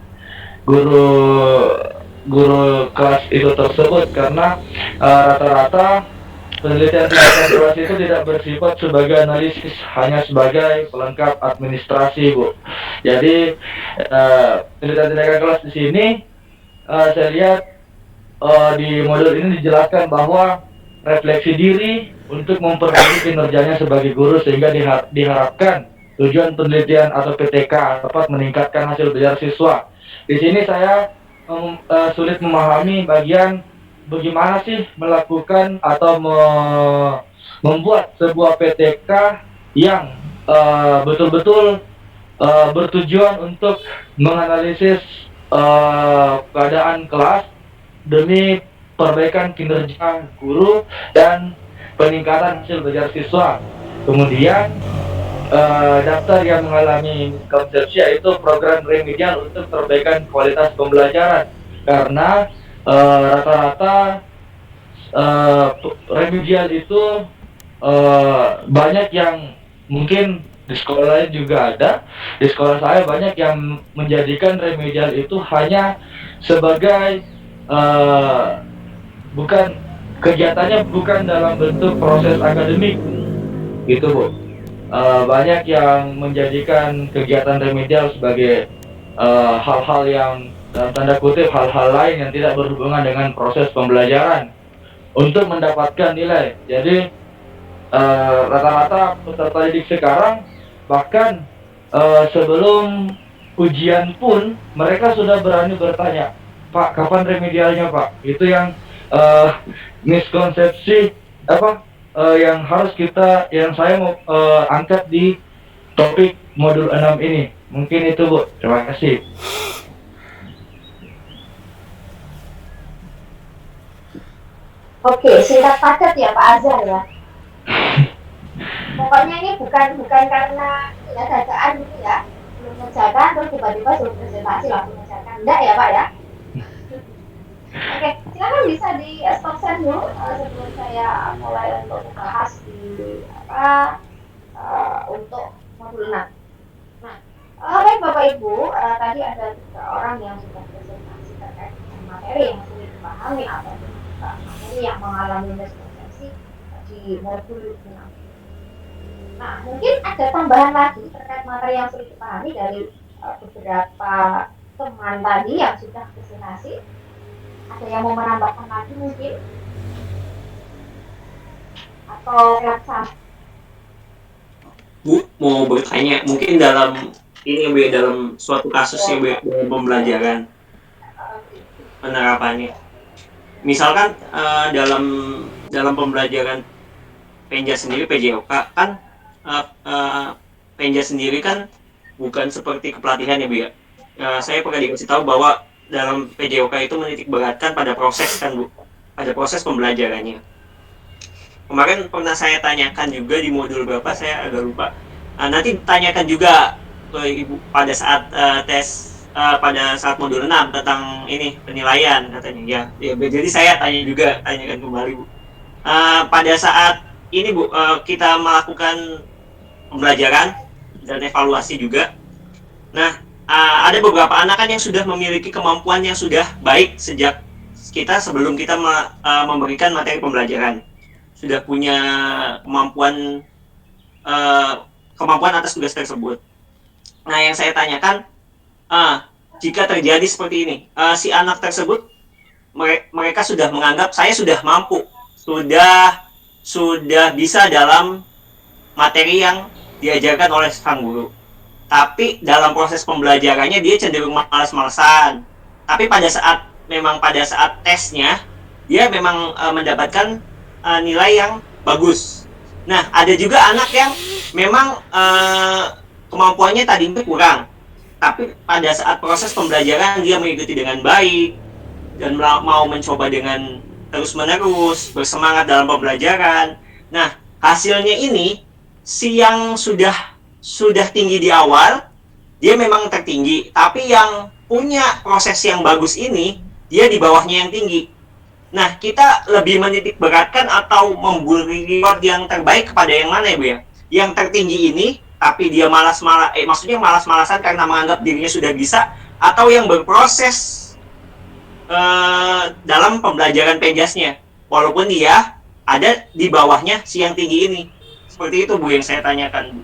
guru kelas itu tersebut, karena rata-rata penelitian tindakan kelas itu tidak bersifat sebagai analisis, hanya sebagai pelengkap administrasi, Bu. Jadi penelitian tindakan kelas di sini saya lihat di modul ini dijelaskan bahwa refleksi diri untuk memperbaiki kinerjanya sebagai guru, sehingga diharapkan tujuan penelitian atau PTK dapat meningkatkan hasil belajar siswa. Di sini saya sulit memahami bagian bagaimana sih melakukan atau membuat sebuah PTK yang betul-betul bertujuan untuk menganalisis keadaan kelas demi perbaikan kinerja guru dan peningkatan hasil belajar siswa. Kemudian daftar yang mengalami konsepsi, yaitu program remedial untuk perbaikan kualitas pembelajaran, karena rata-rata remedial itu banyak yang mungkin di sekolah lain juga ada. Di sekolah saya banyak yang menjadikan remedial itu hanya sebagai bukan kegiatannya bukan dalam bentuk proses akademik, gitu, Bu. Banyak yang menjadikan kegiatan remedial sebagai hal-hal yang dalam tanda kutip hal-hal lain yang tidak berhubungan dengan proses pembelajaran untuk mendapatkan nilai. Jadi rata-rata peserta didik sekarang bahkan sebelum ujian pun mereka sudah berani bertanya, "Pak, kapan remedialnya, Pak?" Itu yang miskonsepsi yang harus yang saya mau angkat di topik modul 6 ini. Mungkin itu, Bu. Terima kasih. Oke, singkat padat ya Pak Azhar ya. Pokoknya ini bukan karena ya dadaan gitu ya, belum mengerjakan terus tiba-tiba suruh presentasi langsung mengerjakan. Enggak ya Pak ya? Oke, silakan bisa di stop share dulu sebelum saya mulai untuk membahas di untuk modul 6. Nah, baik Bapak Ibu, tadi ada 3 orang yang sudah presentasi terkait dengan materi yang sulit dipahami atau materi yang mengalami miskonsepsi di modul 6. Nah, mungkin ada tambahan lagi terkait materi yang sudah dipahami dari beberapa teman tadi yang sudah presentasi. Ada yang mau menambahkan lagi mungkin? Atau sama? Bu, mau bertanya, mungkin dalam ini Bu, dalam suatu kasus yang pembelajaran penerapannya. Misalkan dalam pembelajaran Penja sendiri, PJOK kan Penja sendiri kan bukan seperti kepelatihan ya Bu ya. Saya pernah dikasih tahu bahwa dalam PJOK itu menitik beratkan pada proses kan Bu, pada proses pembelajarannya. Kemarin pernah saya tanyakan juga di modul berapa, saya agak lupa. Nanti tanyakan juga ke Ibu pada saat tes pada saat modul 6 tentang ini penilaian katanya. Ya, jadi saya tanyakan kembali Bu. Pada saat ini Bu, kita melakukan pembelajaran dan evaluasi juga. Nah, ada beberapa anak kan yang sudah memiliki kemampuan yang sudah baik sejak kita sebelum kita memberikan materi pembelajaran. Sudah punya kemampuan atas tugas tersebut. Nah, yang saya tanyakan, jika terjadi seperti ini, si anak tersebut mereka sudah menganggap saya sudah mampu, sudah bisa dalam materi yang diajarkan oleh sang guru. Tapi dalam proses pembelajarannya dia cenderung malas-malasan. Tapi pada saat tesnya dia memang mendapatkan nilai yang bagus. Nah, ada juga anak yang memang kemampuannya tadinya kurang, tapi pada saat proses pembelajaran dia mengikuti dengan baik dan mau mencoba dengan terus-menerus, bersemangat dalam pembelajaran. Nah, hasilnya ini si yang sudah tinggi di awal, dia memang tertinggi, tapi yang punya proses yang bagus ini, dia di bawahnya yang tinggi. Nah, kita lebih menitik beratkan atau memberi reward yang terbaik kepada yang mana ya Bu ya? Yang tertinggi ini, tapi dia malas-malasan karena menganggap dirinya sudah bisa, atau yang berproses dalam pembelajaran penjasnya, walaupun dia ada di bawahnya si yang tinggi ini. Seperti itu Bu yang saya tanyakan Bu.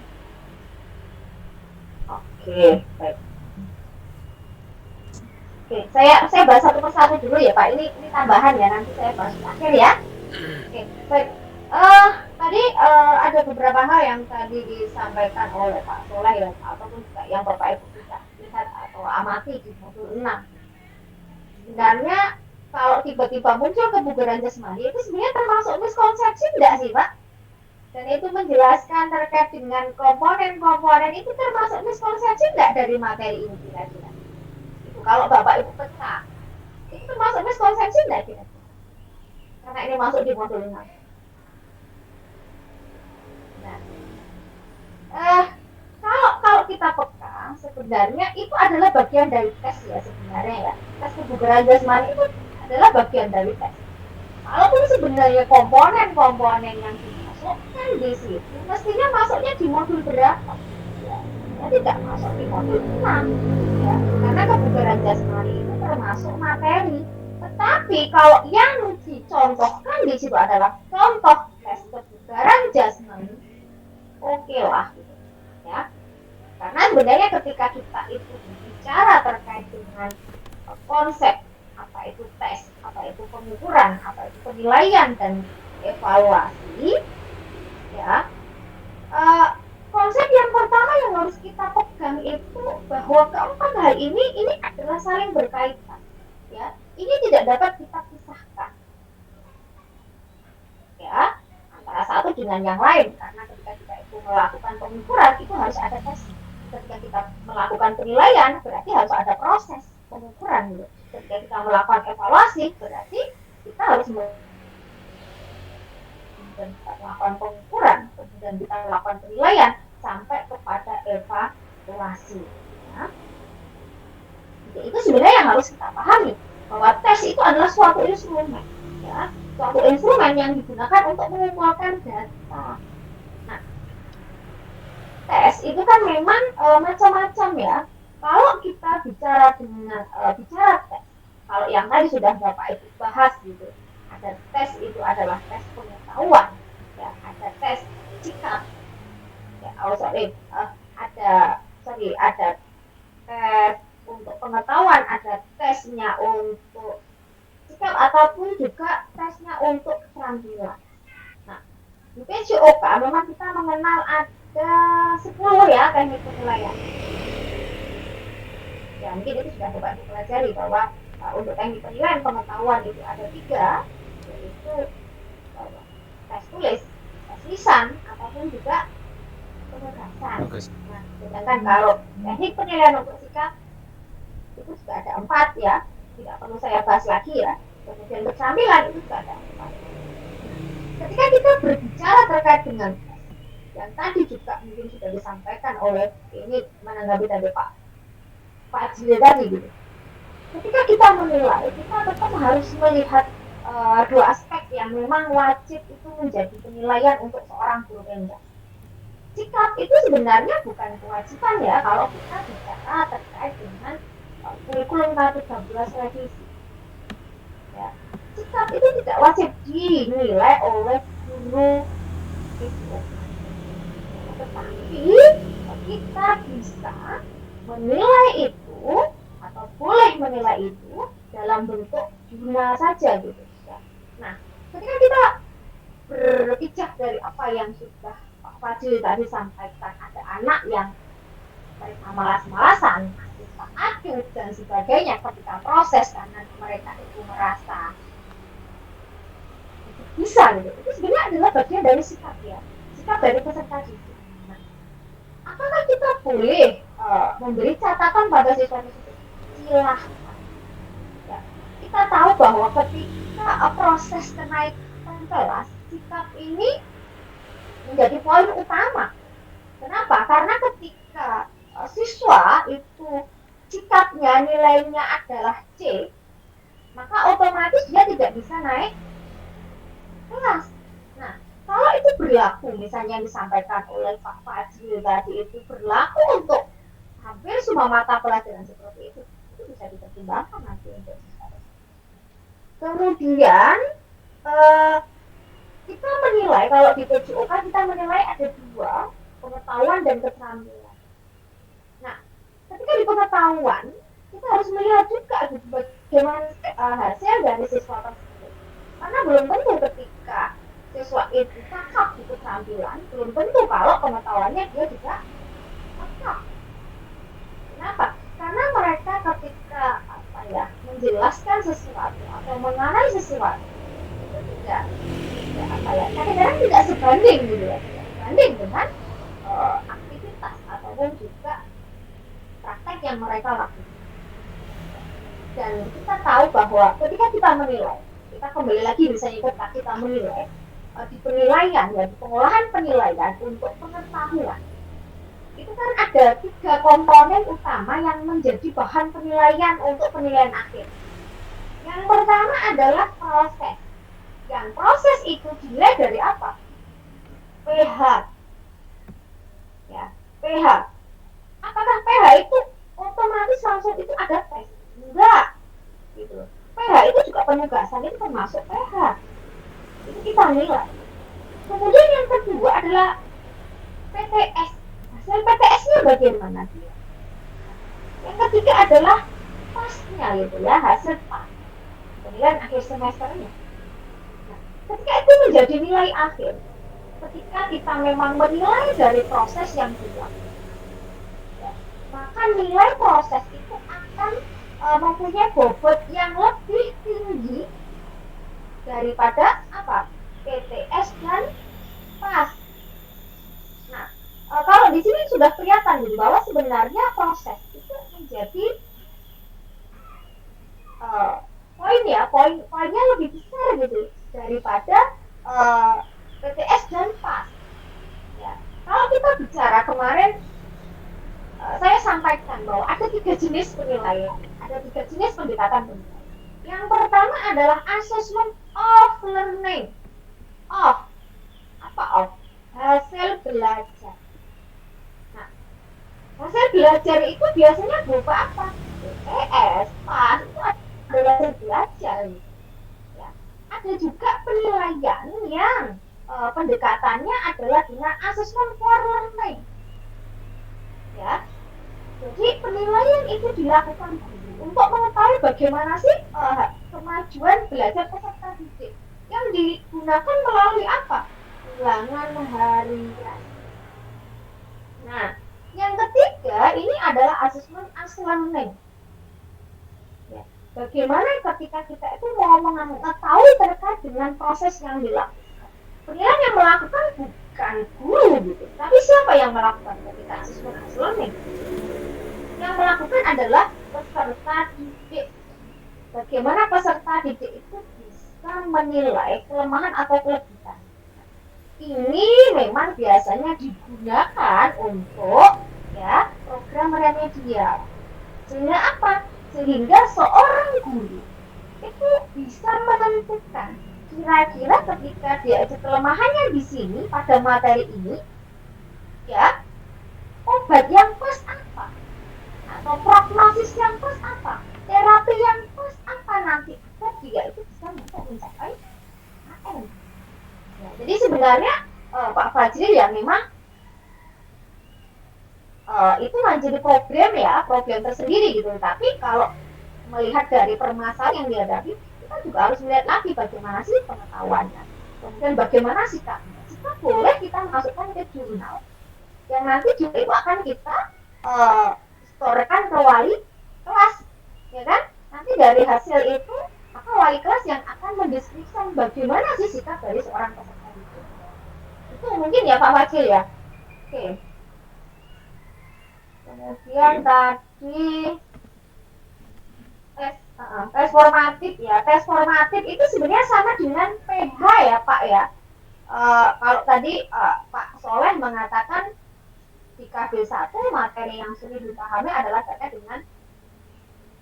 Oke, baik. Oke, saya bahas satu persatu dulu ya Pak. Ini tambahan ya, nanti saya bahas akhir ya. Oke, baik. Tadi ada beberapa hal yang tadi disampaikan oleh Pak Soleh ya, ataupun juga yang Bapak Ibu bisa lihat atau amati di modul 6. Sebenarnya kalau tiba-tiba muncul kebugaran jasmani itu sebenarnya termasuk miskonsepsi enggak sih Pak? Dan itu menjelaskan terkait dengan komponen-komponen itu termasuk miskonsepsi enggak dari materi ini kira-kira? Kalau Bapak Ibu peka, itu termasuk miskonsepsi enggak kira-kira? Karena ini masuk di modul 6. Nah, kalau kita peka, sebenarnya itu adalah bagian dari tes ya sebenarnya ya. Tes kebugaran jasmani itu adalah bagian dari tes. Walaupun sebenarnya komponen-komponen yang dimasukkan di situ, mestinya masuknya di modul berapa? Ya, tidak masuk di modul 6 ya, karena kebugaran jasmani itu termasuk materi. Tetapi kalau yang dicontohkan di situ adalah contoh tes kebugaran jasmani, oke lah gitu, ya. Karena sebenarnya ketika kita itu bicara terkait dengan konsep apa itu tes, apa itu pengukuran, apa itu penilaian dan evaluasi, ya. Konsep yang pertama yang harus kita pegang itu bahwa keempat hal ini adalah saling berkaitan, ya. Ini tidak dapat kita pisahkan, ya, antara satu dengan yang lain. Karena ketika kita itu melakukan pengukuran itu harus ada tes. Ketika kita melakukan penilaian berarti harus ada proses pengukuran gitu. Ketika kita melakukan evaluasi berarti kita harus melakukan pengukuran, kemudian kita melakukan penilaian sampai kepada evaluasi. Ya. Jadi itu sebenarnya yang harus kita pahami bahwa tes itu adalah suatu instrumen, ya, suatu instrumen yang digunakan untuk mengumpulkan data. Nah, tes itu kan memang macam-macam ya. Kalau kita bicara tes, kalau yang tadi sudah Bapak Ibu bahas gitu, ada tes itu adalah tes pengetahuan, ya, ada tes sikap, ada tes untuk pengetahuan, ada tesnya untuk sikap ataupun juga tesnya untuk keterampilan. Nah, di PJOK memang kita mengenal ada 10 ya teknik penilaian. Ya mungkin itu sudah dapat dipelajari bahwa untuk teknik penilaian pengetahuan itu ada 3, yaitu tes tulis, tes lisan, ataupun juga penugasan. Nah, sedangkan kalau teknik penilaian untuk sikap itu juga ada 4 ya, tidak perlu saya bahas lagi ya. Kemudian keterampilan itu juga ada 4. Ketika kita berbicara terkait dengan tes, yang tadi juga mungkin sudah disampaikan oleh ini menanggapi tadi Pak Jil tadi gitu. Ketika kita menilai, kita tetap harus melihat 2 aspek yang memang wajib itu menjadi penilaian untuk seorang guru Pemda. Sikap itu sebenarnya bukan kewajiban ya kalau kita bicara terkait dengan kurikulum K13 revisi. Ya, sikap itu tidak wajib dinilai oleh guru itu. Tetapi kita bisa menilai itu atau boleh menilai itu dalam bentuk jurnal saja gitu ya. Nah, ketika kita berpijak dari apa yang sudah Pak Fadil tadi sampaikan, ada anak yang mereka malas-malasan, suka acuh dan sebagainya ketika proses karena mereka itu merasa bisa gitu. Itu sebenarnya adalah bagian dari sikap ya, sikap dari peserta didik. Nah, apakah kita boleh memberi catatan pada siswa tersebut? Silahkan. Ya, kita tahu bahwa ketika proses kenaikan kelas, sikap ini menjadi poin utama. Kenapa? Karena ketika siswa itu sikapnya nilainya adalah C, maka otomatis dia tidak bisa naik kelas. Nah, kalau itu berlaku, misalnya yang disampaikan oleh Pak Fadil tadi itu berlaku untuk hampir semua mata pelajaran seperti itu bisa dipertimbangkan nanti untuk siswa. Kemudian kita menilai, kalau di PJOK kita menilai ada 2, pengetahuan dan keterampilan. Nah, ketika di pengetahuan kita harus melihat juga bagaimana hasil dari siswa tersebut, karena belum tentu ketika siswa itu cakap di keterampilan, belum tentu kalau pengetahuannya dia juga cakap. Kenapa? Karena mereka ketika menjelaskan sesuatu atau menganalisis sesuatu itu tidak kadang-kadang tidak sebanding gitu ya, tidak sebanding dengan aktivitas ataupun juga praktek yang mereka lakukan. Dan kita tahu bahwa ketika kita menilai, kita kembali lagi misalnya ketika kita menilai di penilaian ya, di pengolahan penilaian untuk pengetahuan, itu kan ada 3 komponen utama yang menjadi bahan penilaian untuk penilaian akhir. Yang pertama adalah proses. Yang proses itu dilihat dari apa? pH. Ya, pH. Apakah pH itu otomatis langsung itu ada tes? Enggak. Gitu. pH itu juga penugasan, itu termasuk pH. Itu kita nilai. Kemudian yang kedua adalah PTS. Hasil PTS-nya bagaimana dia? Yang ketiga adalah pasnya gitu ya, hasil pas. Penilaian akhir semesternya. Nah, ketika itu menjadi nilai akhir, ketika kita memang menilai dari proses yang dilakukan, ya, maka nilai proses itu akan mempunyai bobot yang lebih tinggi daripada apa? PTS dan pas. Nah, kalau di sini sudah kelihatan gitu bahwa sebenarnya proses itu menjadi poinnya lebih besar gitu daripada PTS dan pas. Ya, kalau kita bicara kemarin saya sampaikan bahwa ada 3 jenis penilaian, ada 3 jenis pendekatan penilaian. Yang pertama adalah assessment of learning. Hasil belajar. Nah, hasil belajar itu biasanya berupa apa? PTS, pas, itu adalah hasil belajar. Ya. Ada juga penilaian yang pendekatannya adalah dengan assessment for learning. Jadi penilaian itu dilakukan untuk mengetahui bagaimana sih kemajuan belajar peserta didik yang digunakan melalui apa? Ulangan harian. Nah, yang ketiga ini adalah asesmen learning. Ya, bagaimana ketika kita itu mau mengetahui terkait dengan proses yang dilakukan. Penilaian yang melakukan bukan guru gitu, tapi siapa yang melakukan ketika asesmen learning? Yang melakukan adalah peserta didik. Bagaimana peserta didik itu bisa menilai kelemahan atau kelebihan. Ini memang biasanya digunakan untuk ya program remedial. Sehingga apa? Sehingga seorang guru itu bisa menentukan kira-kira ketika dia itu kelemahannya di sini pada materi ini, ya obat yang pas apa? Atau prognosis yang pas apa, terapi yang pas apa nanti agar dia itu bisa mencapai HN. Ya, jadi sebenarnya Pak Fajri ya memang itu menjadi problem tersendiri gitu. Tapi kalau melihat dari permasalahan yang dihadapi, kita juga harus melihat lagi bagaimana sih pengetahuannya, kemudian bagaimana sikapnya. Sikap boleh kita masukkan ke jurnal yang nanti juga itu akan kita storekan ke wali kelas, ya kan? Nanti dari hasil itu maka wali kelas yang akan mendeskripsikan bagaimana sih sikap dari seorang peserta didik. Itu mungkin ya Pak Wakil ya. Oke. Kemudian tadi tes formatif ya. Tes formatif itu sebenarnya sama dengan PH ya Pak ya. Kalau tadi Pak Soleh mengatakan di KB1 materi yang sulit dipahami adalah terkait dengan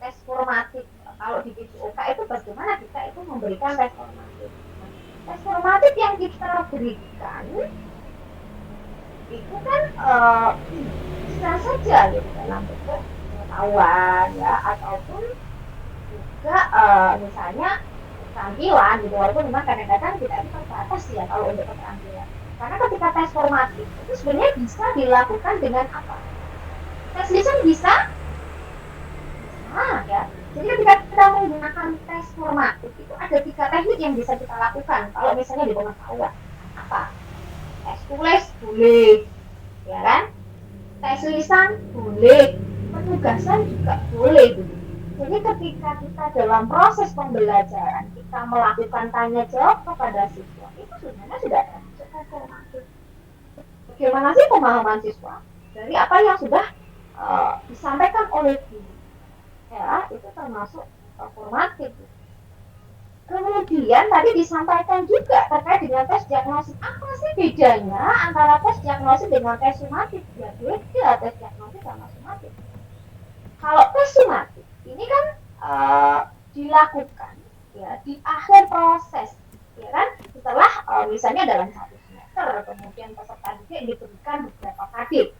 tes formatif. Kalau di PJOK itu bagaimana kita itu memberikan tes formatif. Tes formatif yang kita berikan itu kan bisa saja gitu dalam bentuk pengetahuan ya, ataupun juga misalnya keterampilan gitu, walaupun memang kadang-kadang kita itu terbatas ya kalau untuk keterampilan. Karena ketika tes formatif itu sebenarnya bisa dilakukan dengan apa? Tes lisan bisa? Bisa ya. Jadi ketika kita menggunakan tes formatif itu ada 3 teknik yang bisa kita lakukan. Kalau misalnya di pengetahuan apa? Tes tulis boleh, ya kan? Tes lisan boleh, penugasan juga boleh gitu. Jadi ketika kita dalam proses pembelajaran kita melakukan tanya jawab kepada siswa, itu sebenarnya sudah ada formatif. Bagaimana sih pemahaman siswa dari apa yang sudah disampaikan oleh guru? Ya, itu termasuk formatif. Kemudian tadi disampaikan juga terkait dengan tes diagnosis. Apa sih bedanya antara tes diagnosis dengan tes sumatif? Ya beda tes diagnosis sama sumatif. Kalau tes sumatif ini kan dilakukan ya di akhir proses, ya kan? Setelah misalnya dalam 1 semester, kemudian peserta didik diberikan beberapa KD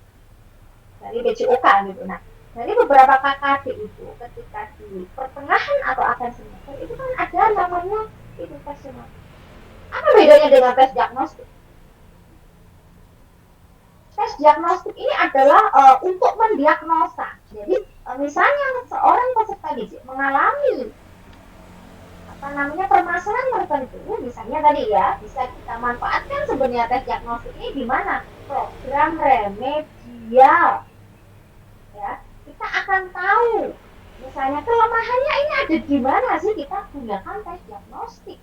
dari PJOK gitu. Nah, dari beberapa KKD itu ketika di pertengahan atau akhir semester itu kan ada namanya itu tes sumatif. Apa bedanya dengan tes diagnostik? Tes diagnostik ini adalah untuk mendiagnosa. Jadi misalnya seorang peserta didik mengalami permasalahan tertentu, misalnya tadi ya bisa kita manfaatkan sebenarnya tes diagnostik ini di mana program remedial. Ya, kita akan tahu misalnya kelemahannya ini ada di mana sih, kita gunakan tes diagnostik.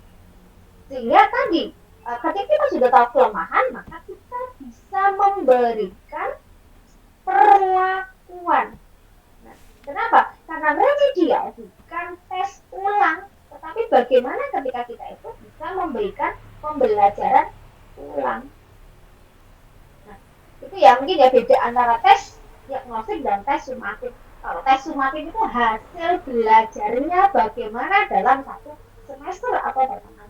Sehingga tadi ketika kita sudah tahu kelemahan, maka kita bisa memberikan perlakuan. Nah, kenapa? Karena remedial bukan tes ulang, tetapi bagaimana ketika kita itu bisa memberikan pembelajaran ulang. Nah, itu ya mungkin ya beda antara tes diagnostik dan tes sumatif. Kalau tes sumatif itu hasil belajarnya bagaimana dalam 1 semester atau pertengahan.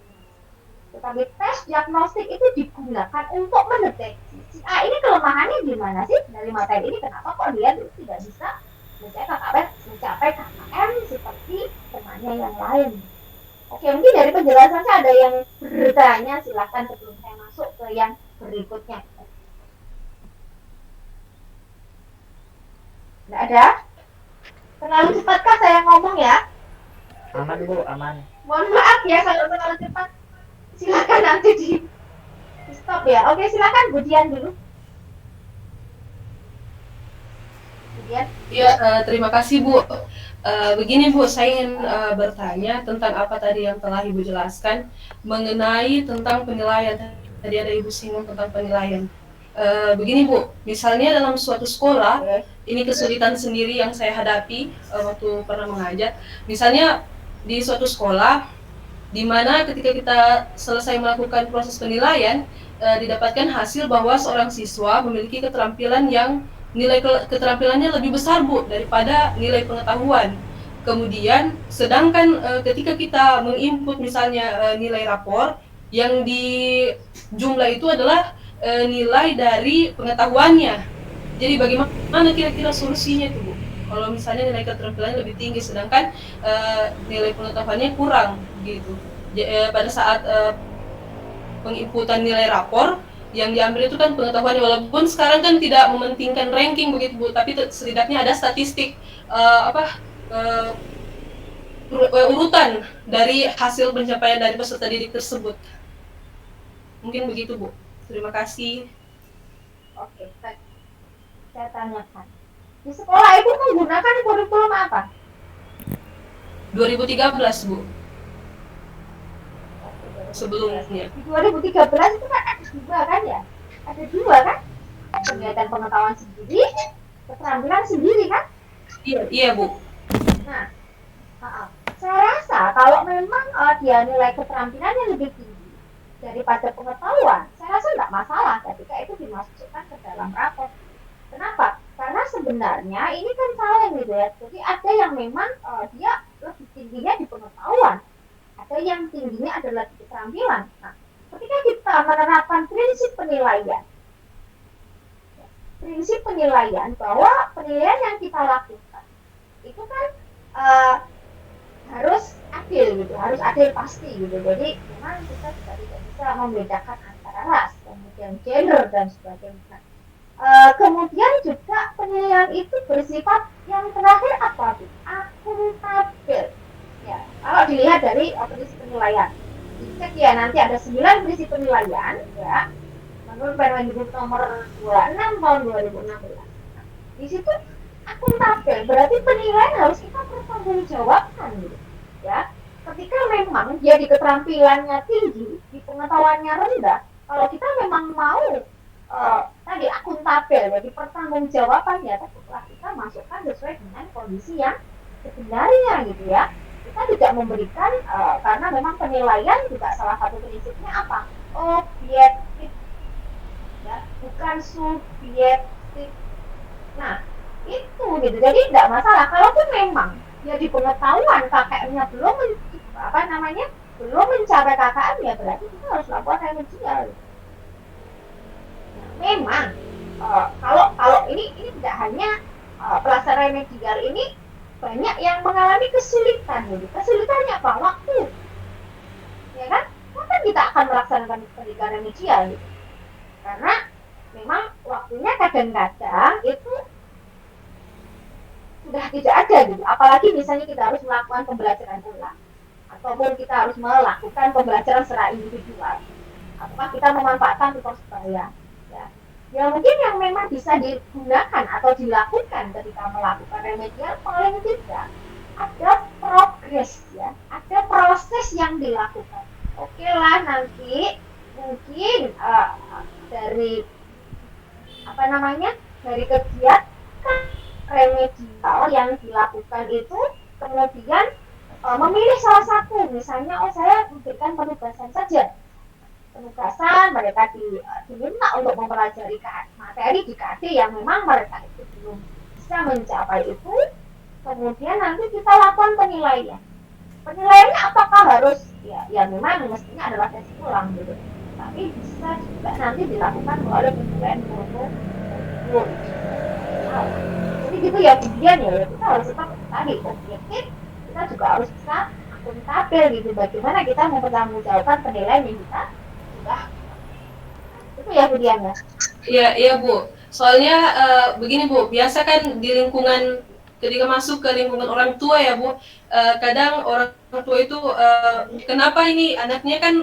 Tetapi tes diagnostik itu digunakan untuk mendeteksi si A ini kelemahannya di mana sih dari materi ini, kenapa kok dia tidak bisa mencapai KKM seperti temannya yang lain. Oke, mungkin dari penjelasan saya ada yang bertanya, silakan sebelum saya masuk ke yang berikutnya. Nggak ada? Terlalu cepatkah saya ngomong ya? Aman Bu, aman. Mohon maaf ya kalau terlalu cepat. Silakan nanti di stop ya. Oke, silakan Bu Dian dulu. Bu Dian. Ya, terima kasih Bu. Begini Bu, saya ingin bertanya tentang apa tadi yang telah Ibu jelaskan mengenai tentang penilaian. Tadi ada Ibu singgung tentang penilaian. Begini Bu, misalnya dalam suatu sekolah, ini kesulitan sendiri yang saya hadapi waktu pernah mengajar. Misalnya di suatu sekolah, di mana ketika kita selesai melakukan proses penilaian, didapatkan hasil bahwa seorang siswa memiliki keterampilan yang nilai keterampilannya lebih besar Bu daripada nilai pengetahuan. Kemudian sedangkan ketika kita menginput misalnya nilai rapor yang di jumlah itu adalah nilai dari pengetahuannya. Jadi bagaimana kira-kira solusinya itu Bu? Kalau misalnya nilai keterampilannya lebih tinggi sedangkan nilai pengetahuannya kurang gitu. Pada saat penginputan nilai rapor yang diambil itu kan pengetahuan, walaupun sekarang kan tidak mementingkan ranking begitu Bu, tapi setidaknya ada statistik urutan dari hasil pencapaian dari peserta didik tersebut. Mungkin begitu Bu. Terima kasih. Oke, baik. Saya tanyakan. Di sekolah Ibu menggunakan kurikulum apa? 2013 Bu. Sebelumnya. Di 2013 itu kan ada dua kan ya? Ada dua kan? Kegiatan pengetahuan sendiri, keterampilan sendiri kan? Iya Bu. Nah, saya rasa kalau memang dia nilai keterampilannya lebih tinggi daripada pengetahuan, saya rasa nggak masalah ketika itu dimasukkan ke dalam rapor. Kenapa? Karena sebenarnya ini kan saling gitu ya. Jadi ada yang memang dia lebih tingginya di pengetahuan, ada yang tingginya adalah di keterampilan. Nah, ketika kita menerapkan prinsip penilaian bahwa penilaian yang kita lakukan itu kan harus adil gitu, harus adil pasti gitu. Jadi memang kita juga tidak bisa membedakan antara ras, kemudian gender dan sebagainya. Kemudian juga penilaian itu bersifat yang terakhir apa Bu? Akuntabel. Ya, kalau dilihat dari prinsip penilaian, dicek ya nanti ada 9 prinsip penilaian ya, menurut Permendikbud nomor 26 tahun 2016. Nah, di situ akuntabel berarti penilaian harus kita pertanggungjawabkan gitu ya. Ketika memang dia di keterampilannya tinggi, di pengetahuannya rendah, kalau kita memang mau tadi akuntabel, jadi pertanggungjawabannya tetaplah kita masukkan sesuai dengan kondisi yang sebenarnya gitu ya. Kita tidak memberikan karena memang penilaian juga salah satu prinsipnya apa? Objektif ya, bukan subjektif. Nah, itu gitu. Jadi tidak masalah kalaupun memang ya di pengetahuan KKM-nya belum belum mencapai KKM, ya berarti kita harus lakukan remedial. Nah, memang kalau ini tidak hanya pelaksanaan remedial ini banyak yang mengalami kesulitan gitu. Kesulitannya apa? Waktu. Ya kan? Kapan kita akan melaksanakan pendidikan remedial gitu? Karena memang waktunya kadang-kadang itu sudah tidak ada gitu. Apalagi misalnya kita harus melakukan pembelajaran ulang, ataupun kita harus melakukan pembelajaran secara individual, apakah kita memanfaatkan tutor sebaya ya mungkin yang memang bisa digunakan atau dilakukan ketika melakukan remedial, paling tidak ada progres ya, ada proses yang dilakukan. Oke lah, nanti mungkin dari dari kegiatan remedial yang dilakukan itu kemudian memilih salah satu, misalnya saya memberikan penugasan saja. Penugasan mereka diminta untuk mempelajari materi di KD yang memang mereka itu belum bisa mencapai itu, kemudian nanti kita lakukan penilaian. Penilaiannya apakah harus ya memang mestinya adalah tes ulang gitu, tapi bisa juga nanti dilakukan oleh penilaian modul. Jadi gitu ya, kemudian ya kita harus tetap tadi objektif, kita juga harus bisa akuntabel gitu, bagaimana kita mempertanggungjawabkan penilaian yang kita sudah. Itu ya kemudian ya. Iya Bu. Soalnya begini Bu, biasa kan di lingkungan ketika masuk ke lingkungan orang tua ya Bu, kadang orang tua itu kenapa ini anaknya kan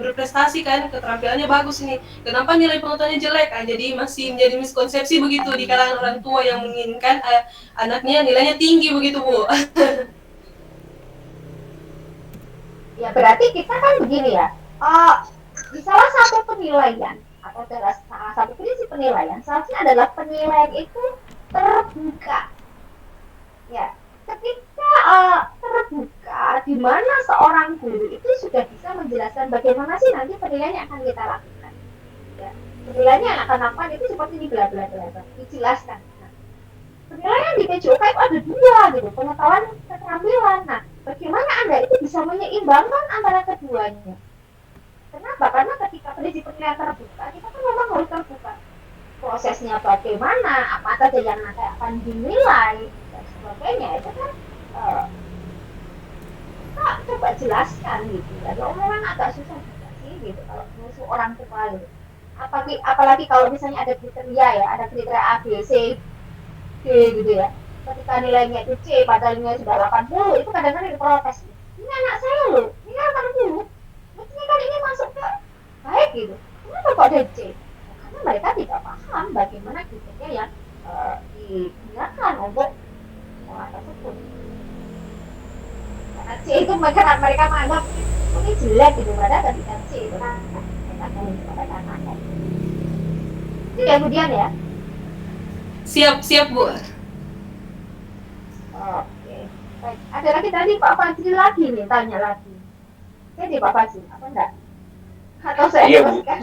berprestasi kan, keterampilannya bagus ini, kenapa nilai pengetahuannya jelek? Jadi masih menjadi miskonsepsi begitu di kalangan orang tua yang menginginkan anaknya nilainya tinggi begitu Bu. Ya berarti kita kan begini ya, di salah satu penilaian atau salah satu prinsip penilaian seharusnya adalah penilaian itu terbuka. Ya, ketika terbuka, di mana seorang guru itu sudah bisa menjelaskan bagaimana sih nanti penilaian yang akan kita lakukan. Ya, penilaian yang akan lakukan itu seperti ini bla bla bla, dijelaskan. Nah, penilaian di PJOK itu ada dua gitu, pengetahuan keterampilan. Nah, bagaimana Anda itu bisa menyeimbangkan antara keduanya? Kenapa? Karena ketika prinsip penilaian terbuka, kita kan memang harus terbuka. Prosesnya bagaimana, apa saja yang nanti akan dinilai, dan sebagainya, itu kan kita coba jelaskan gitu. Jadi memang agak susah juga sih gitu, kalau musuh orang tua gitu. Apalagi kalau misalnya ada kriteria ya, ada kriteria A, B, C, D gitu ya. Ketika nilainya itu C, padahal nilainya sudah 80, itu kadang-kadang diprotes. Ini anak saya loh, ini 80. Mestinya kan ini masuk ke baik gitu. Kenapa kok ada C? Karena mereka tidak paham bagaimana kriteria yang digunakan untuk orang tersebut. Karena C itu mereka menganggap ini jelek gitu, padahal ketika C itu kan mereka menggunakan itu kemudian ya. Siap Bu. Oke, baik. Ada lagi tadi Pak Fajri lagi nih, tanya lagi. Jadi Pak Fajri, apa enggak? Atau saya Iya, Bu. teruskan?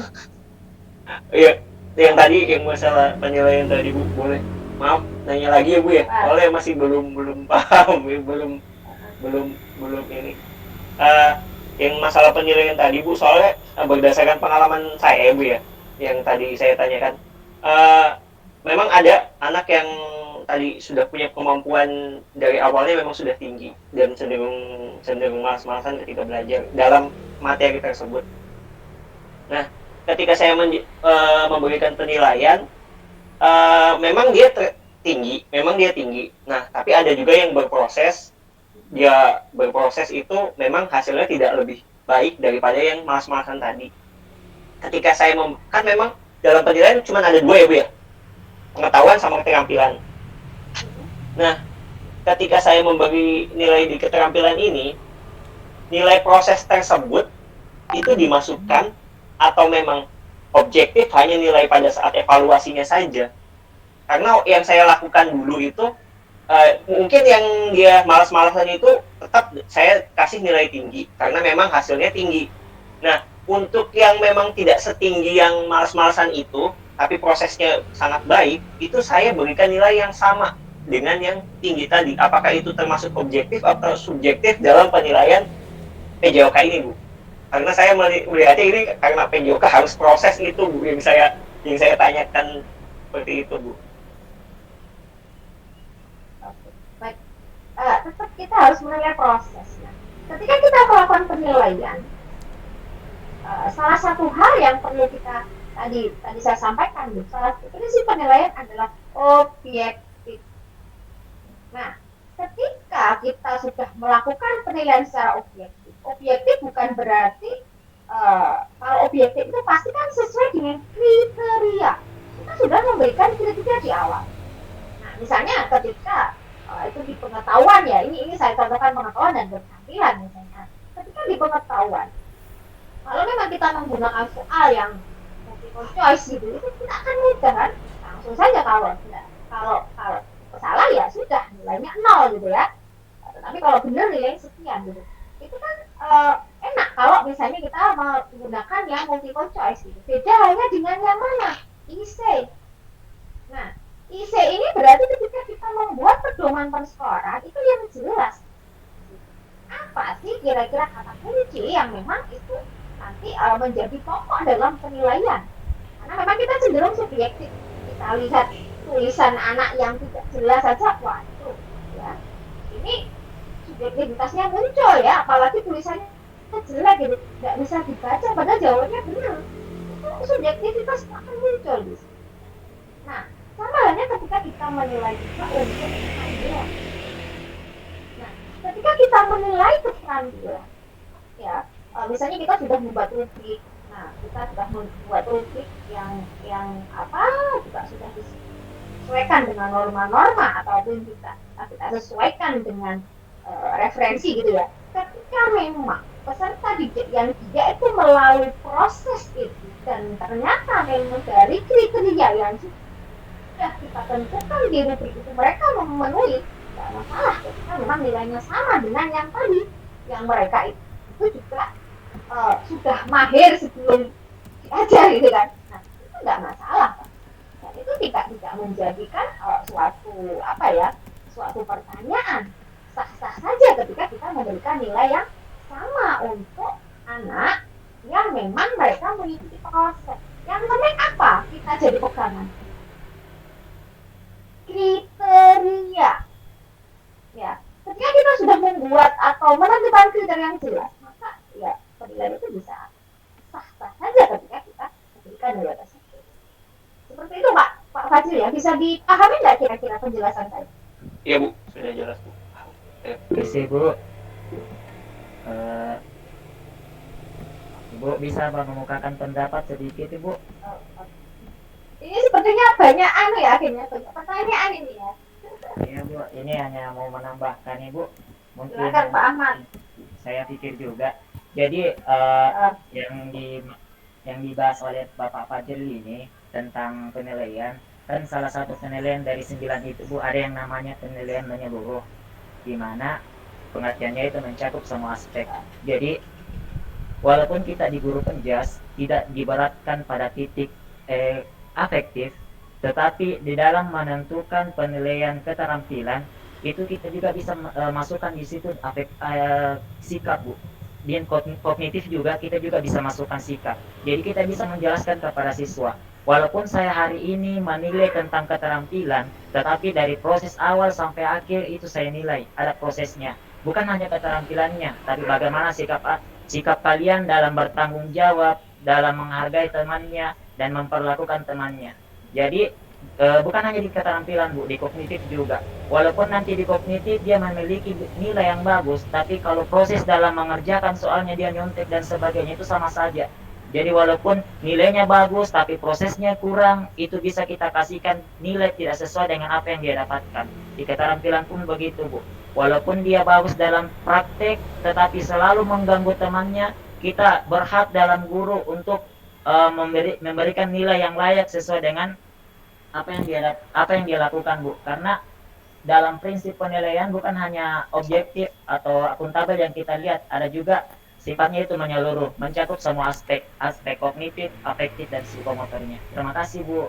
Iya, yang tadi yang masalah penilaian tadi Bu, boleh maaf nanya lagi ya Bu ya, soalnya masih belum paham ya, belum ini. Yang masalah penilaian tadi Bu, soalnya berdasarkan pengalaman saya Bu ya, yang tadi saya tanyakan, memang ada anak yang tadi sudah punya kemampuan dari awalnya memang sudah tinggi dan cenderung malas-malasan ketika belajar dalam materi tersebut. Nah, ketika saya memberikan penilaian, memang dia tinggi. Nah, tapi ada juga yang berproses. Dia berproses itu memang hasilnya tidak lebih baik daripada yang malas-malasan tadi. Ketika saya kan memang dalam penilaian cuma ada dua ya Bu ya, pengetahuan sama keterampilan. Nah, ketika saya memberi nilai di keterampilan ini, nilai proses tersebut itu dimasukkan atau memang objektif hanya nilai pada saat evaluasinya saja. Karena yang saya lakukan dulu itu mungkin yang dia malas-malasan itu tetap saya kasih nilai tinggi karena memang hasilnya tinggi. Nah, untuk yang memang tidak setinggi yang malas-malasan itu tapi prosesnya sangat baik, itu saya berikan nilai yang sama dengan yang tinggi tadi. Apakah itu termasuk objektif atau subjektif dalam penilaian PJOK ini Bu? Karena saya melihatnya ini karena PJOK harus proses itu Bu, yang saya tanyakan seperti itu Bu. Oke, baik. Tetap kita harus menilai prosesnya. Ketika kita melakukan penilaian, salah satu hal yang perlu kita tadi saya sampaikan Bu, salah satu prinsip penilaian adalah objektif. Nah, ketika kita sudah melakukan penilaian secara objektif bukan berarti kalau objektif itu pasti kan sesuai dengan kriteria. Kita sudah memberikan kriteria di awal. Nah, misalnya ketika itu di pengetahuan ya, ini saya contohkan pengetahuan dan keterampilan misalnya. Ketika di pengetahuan, kalau memang kita menggunakan soal yang multiple choice gitu, itu kita akan mudah kan? Langsung saja kalau salah ya sudah nilainya 0 gitu ya. Tapi kalau benar nilainya sekian gitu. Itu kan enak kalau misalnya kita menggunakan yang multiple choice gitu. Beda halnya dengan yang mana? IC. Nah, IC ini berarti ketika kita membuat pedoman perskoran itu yang jelas. Apa sih kira-kira kata kunci yang memang itu nanti menjadi pokok dalam penilaian? Karena memang kita cenderung subjektif. Kita lihat tulisan anak yang tidak jelas saja, waduh ya ini subjektivitasnya muncul ya, apalagi tulisannya jelek gitu, nggak bisa dibaca padahal jawabannya benar, itu subjektivitas akan muncul di sini. Nah, sama halnya ketika kita menilai juga untuk keterampilan. Nah, ketika kita menilai keterampilan, ya, misalnya kita sudah membuat rubrik, nah kita sudah membuat rubrik yang apa juga sudah disesuaikan dengan norma-norma ataupun kita sesuaikan dengan referensi gitu ya. Ketika memang peserta didik yang dia itu melalui proses itu dan ternyata memang dari kriteria yang sudah kita tentukan di rubrik itu mereka memenuhi, tidak masalah ketika memang nilainya sama dengan yang tadi, yang mereka itu juga sudah mahir sebelum diajar gitu kan. Nah, itu nggak masalah kan. Dan itu tidak menjadikan suatu pertanyaan. Sah-sah saja ketika kita memberikan nilai yang sama untuk anak yang memang mereka mengikuti proses. Yang penting apa? Kita jadi pegangan. Kriteria. Ya, ketika kita sudah membuat atau menentukan kriteria yang jelas, maka ya penilaian itu bisa sah-sah saja ketika kita memberikan nilai tersebut. Seperti itu Pak Fajri ya, bisa dipahami nggak kira-kira penjelasan saya? Iya Bu, sudah jelas Bu. Isi Bu, Ibu bisa mengemukakan pendapat sedikit Ibu? Ini sepertinya banyak akhirnya banyak pertanyaan ini ya. Iya Bu, ini hanya mau menambahkan Ibu. Mungkin Silakan Pak Ahmad. saya pikir juga. Jadi yang dibahas oleh Bapak Fajri ini tentang penilaian, kan salah satu penilaian dari 9 itu Bu, ada yang namanya penilaian menyeluruh, di mana pengertiannya itu mencakup semua aspek. Jadi walaupun kita di guru penjas tidak diberatkan pada titik afektif, tetapi di dalam menentukan penilaian keterampilan itu kita juga bisa masukkan di situ sikap Bu. Di kognitif juga kita juga bisa masukkan sikap. Jadi kita bisa menjelaskan kepada siswa, walaupun saya hari ini menilai tentang keterampilan, tetapi dari proses awal sampai akhir itu saya nilai ada prosesnya. Bukan hanya keterampilannya, tapi bagaimana sikap kalian dalam bertanggung jawab, dalam menghargai temannya dan memperlakukan temannya. Jadi bukan hanya di keterampilan Bu, di kognitif juga. Walaupun nanti di kognitif dia memiliki nilai yang bagus, tapi kalau proses dalam mengerjakan soalnya dia nyontek dan sebagainya itu sama saja. Jadi walaupun nilainya bagus tapi prosesnya kurang, itu bisa kita kasihkan nilai tidak sesuai dengan apa yang dia dapatkan. Di keterampilan pun begitu Bu. Walaupun dia bagus dalam praktek tetapi selalu mengganggu temannya, kita berhak dalam guru untuk memberikan nilai yang layak sesuai dengan apa yang dia lakukan Bu. Karena dalam prinsip penilaian bukan hanya objektif atau akuntabel yang kita lihat, ada juga sifatnya itu menyeluruh, mencakup semua aspek kognitif, afektif dan psikomotornya. Terima kasih Bu.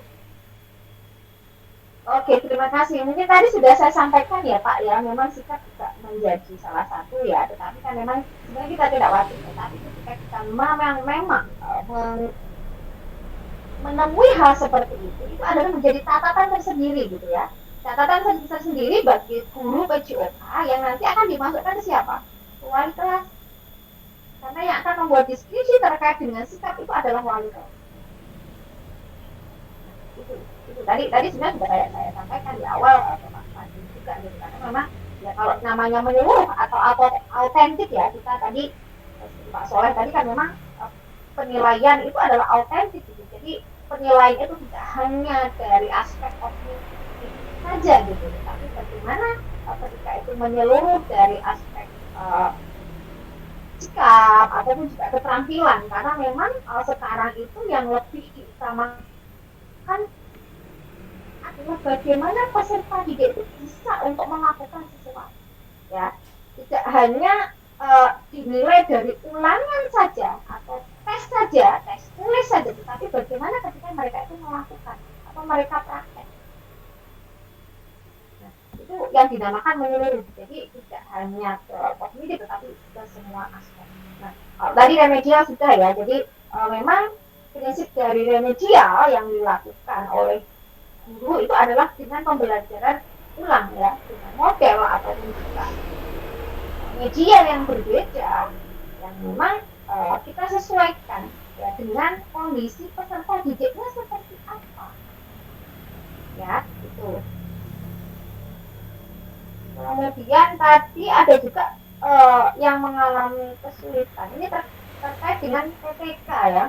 Oke, terima kasih. Mungkin tadi sudah saya sampaikan ya Pak ya, memang sikap juga menjadi salah satu ya, tetapi kan memang sebenarnya kita tidak wajib, tetapi ketika kita memang menemui hal seperti itu adalah menjadi catatan tersendiri gitu ya. Catatan tersendiri bagi guru PJOK yang nanti akan dimasukkan ke siapa? Ke wali kelas. Karena yang akan membuat diskusi terkait dengan sikap itu adalah wali kelas. Itu tadi sebenarnya sudah saya sampaikan di awal atau Pak Fadil juga gitu. Karena memang ya kalau namanya menyeluruh atau autentik ya, kita tadi Pak Soleh tadi kan memang penilaian itu adalah autentik gitu. Jadi penilaian itu tidak hanya dari aspek kognitif saja gitu, tapi bagaimana ketika itu menyeluruh dari aspek sikap ataupun juga keterampilan, karena memang sekarang itu yang lebih diutamakan adalah bagaimana peserta didik itu bisa untuk melakukan sesuatu ya, tidak hanya dinilai dari ulangan saja atau tes tulis saja, tetapi bagaimana ketika mereka itu melakukan atau mereka praktek. Nah, itu yang dinamakan menyeluruh. Jadi tidak hanya ke kognitif tetapi ke semua aspek. Nah, tadi remedial sudah ya. Jadi memang prinsip dari remedial yang dilakukan oleh guru itu adalah dengan pembelajaran ulang ya, dengan model ataupun juga media yang berbeda yang memang kita sesuaikan ya dengan kondisi peserta didiknya seperti apa. ya itu. Kemudian tadi ada juga yang mengalami kesulitan ini terkait dengan PTK ya.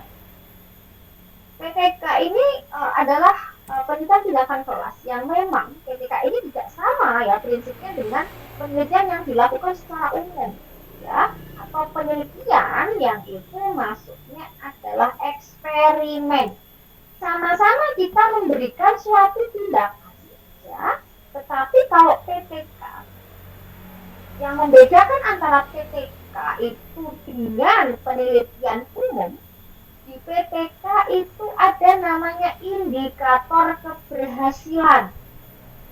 PTK ini adalah penelitian tindakan kelas yang memang PTK ini tidak sama ya prinsipnya dengan penelitian yang dilakukan secara umum ya, atau penelitian yang itu maksudnya adalah eksperimen. Sama-sama kita memberikan suatu tindakan ya, tetapi kalau PTK yang membedakan antara PTK itu dengan penelitian umum, di PTK itu ada namanya indikator keberhasilan.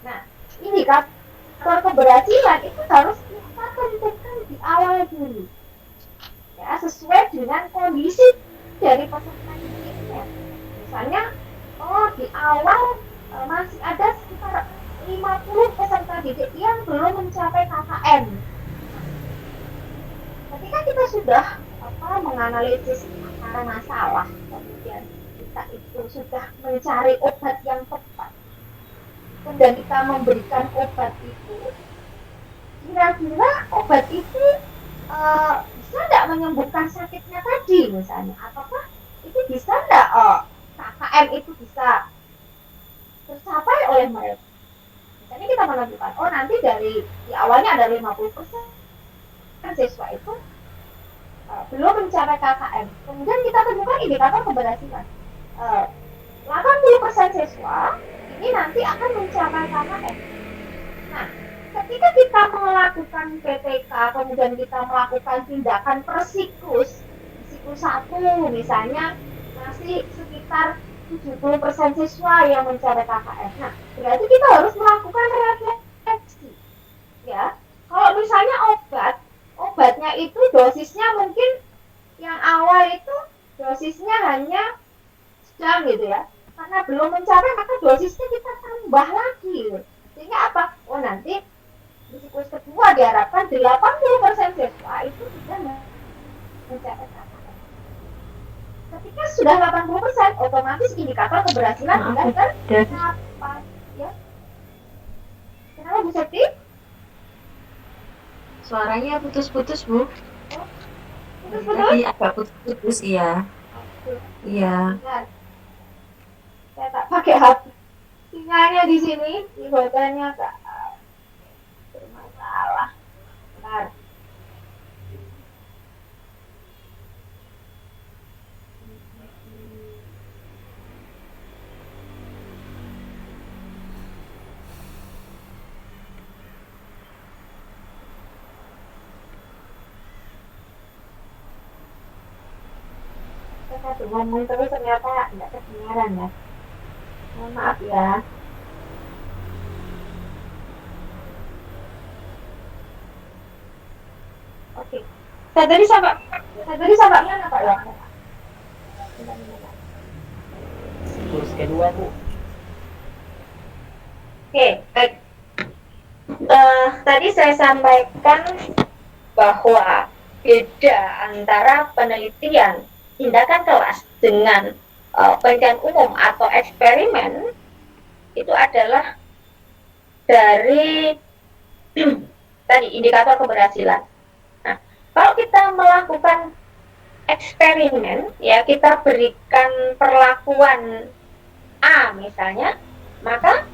Nah, indikator keberhasilan itu harus kita tentukan di awal dulu ya, sesuai dengan kondisi dari peserta didiknya. Misalnya di awal masih ada sekitar 50 peserta didik yang belum mencapai KKM. Ketika kita sudah menganalisis akar masalah, kemudian kita itu sudah mencari obat yang tepat, dan kita memberikan obat itu, kira-kira obat itu bisa tidak menyembuhkan sakitnya tadi misalnya, apakah itu bisa tidak KKM itu bisa tercapai oleh mereka. Misalnya kita menentukan, nanti di awalnya ada 50% siswa itu belum mencapai KKM. Kemudian kita temukan indikator keberhasilan. 80% siswa ini nanti akan mencapai KKM. Nah, ketika kita melakukan PTK, kemudian kita melakukan tindakan per siklus 1 misalnya masih sekitar 70% siswa yang mencapai KKM. Nah, berarti kita harus melakukan refleksi. Ya, kalau misalnya obatnya itu dosisnya mungkin yang awal itu dosisnya hanya sedang gitu ya, karena belum mencapai maka dosisnya kita tambah lagi gitu. Sehingga apa? Nanti di siklus kedua diharapkan 80% siswa itu sudah mencapai KKM. Ketika sudah 80%, otomatis indikator keberhasilan sudah tercapai ya. Kenapa Bu Septi? Suaranya putus-putus, Bu. Putus-putus? Tadi agak putus-putus, iya. Iya. Saya tak pakai HP. Sinyalnya di sini, di hotelnya agak bermasalah. Bentar. Saya ngomong terus ternyata tidak kedengaran ya. Mohon maaf ya. Oke. Saya tadi sampai mana Pak ya? Siklus kedua, Bu. Oke, baik. Tadi saya sampaikan bahwa beda antara penelitian tindakan kelas dengan penelitian umum atau eksperimen itu adalah dari tadi indikator keberhasilan. Nah, kalau kita melakukan eksperimen, ya kita berikan perlakuan A misalnya, maka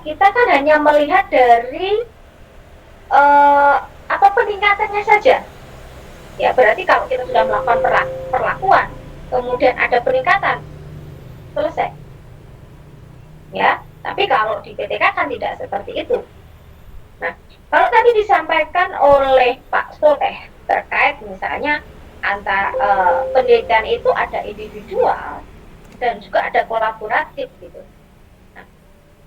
kita kan hanya melihat dari peningkatannya saja. Ya, berarti kalau kita sudah melakukan perlakuan, kemudian ada peningkatan, selesai. Ya, tapi kalau di PTK kan tidak seperti itu. Nah, kalau tadi disampaikan oleh Pak Soleh terkait misalnya antara penelitian itu ada individual dan juga ada kolaboratif gitu. Nah,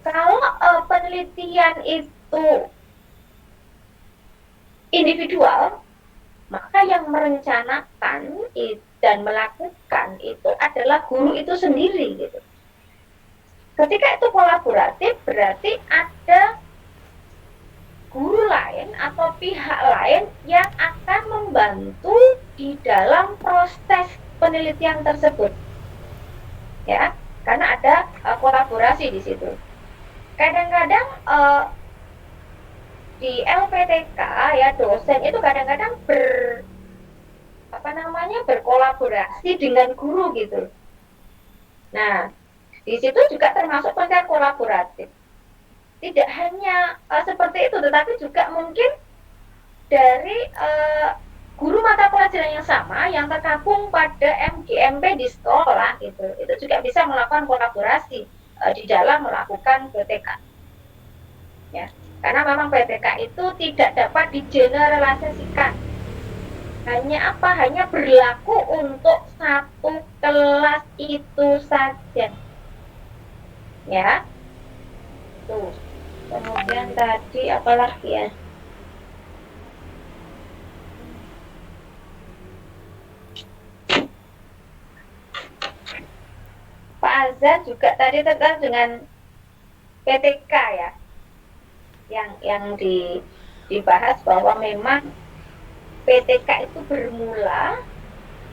kalau penelitian itu individual, maka yang merencanakan dan melakukan itu adalah guru itu sendiri gitu. Ketika itu kolaboratif, berarti ada guru lain atau pihak lain yang akan membantu di dalam proses penelitian tersebut. Ya, karena ada kolaborasi di situ. kadang-kadang di LPTK ya dosen itu kadang-kadang berkolaborasi dengan guru gitu. Nah, di situ juga termasuk konten kolaboratif. Tidak hanya seperti itu, tetapi juga mungkin dari guru mata pelajaran yang sama yang tergabung pada MGMP di sekolah gitu, itu juga bisa melakukan kolaborasi di dalam melakukan PTK. Ya, karena memang PTK itu tidak dapat digeneralisasikan. Hanya apa? Hanya berlaku untuk satu kelas itu saja. Ya. Tuh. Kemudian tadi apalagi ya? Pak Azhar juga tadi terkait dengan PTK ya. Yang dibahas bahwa memang PTK itu bermula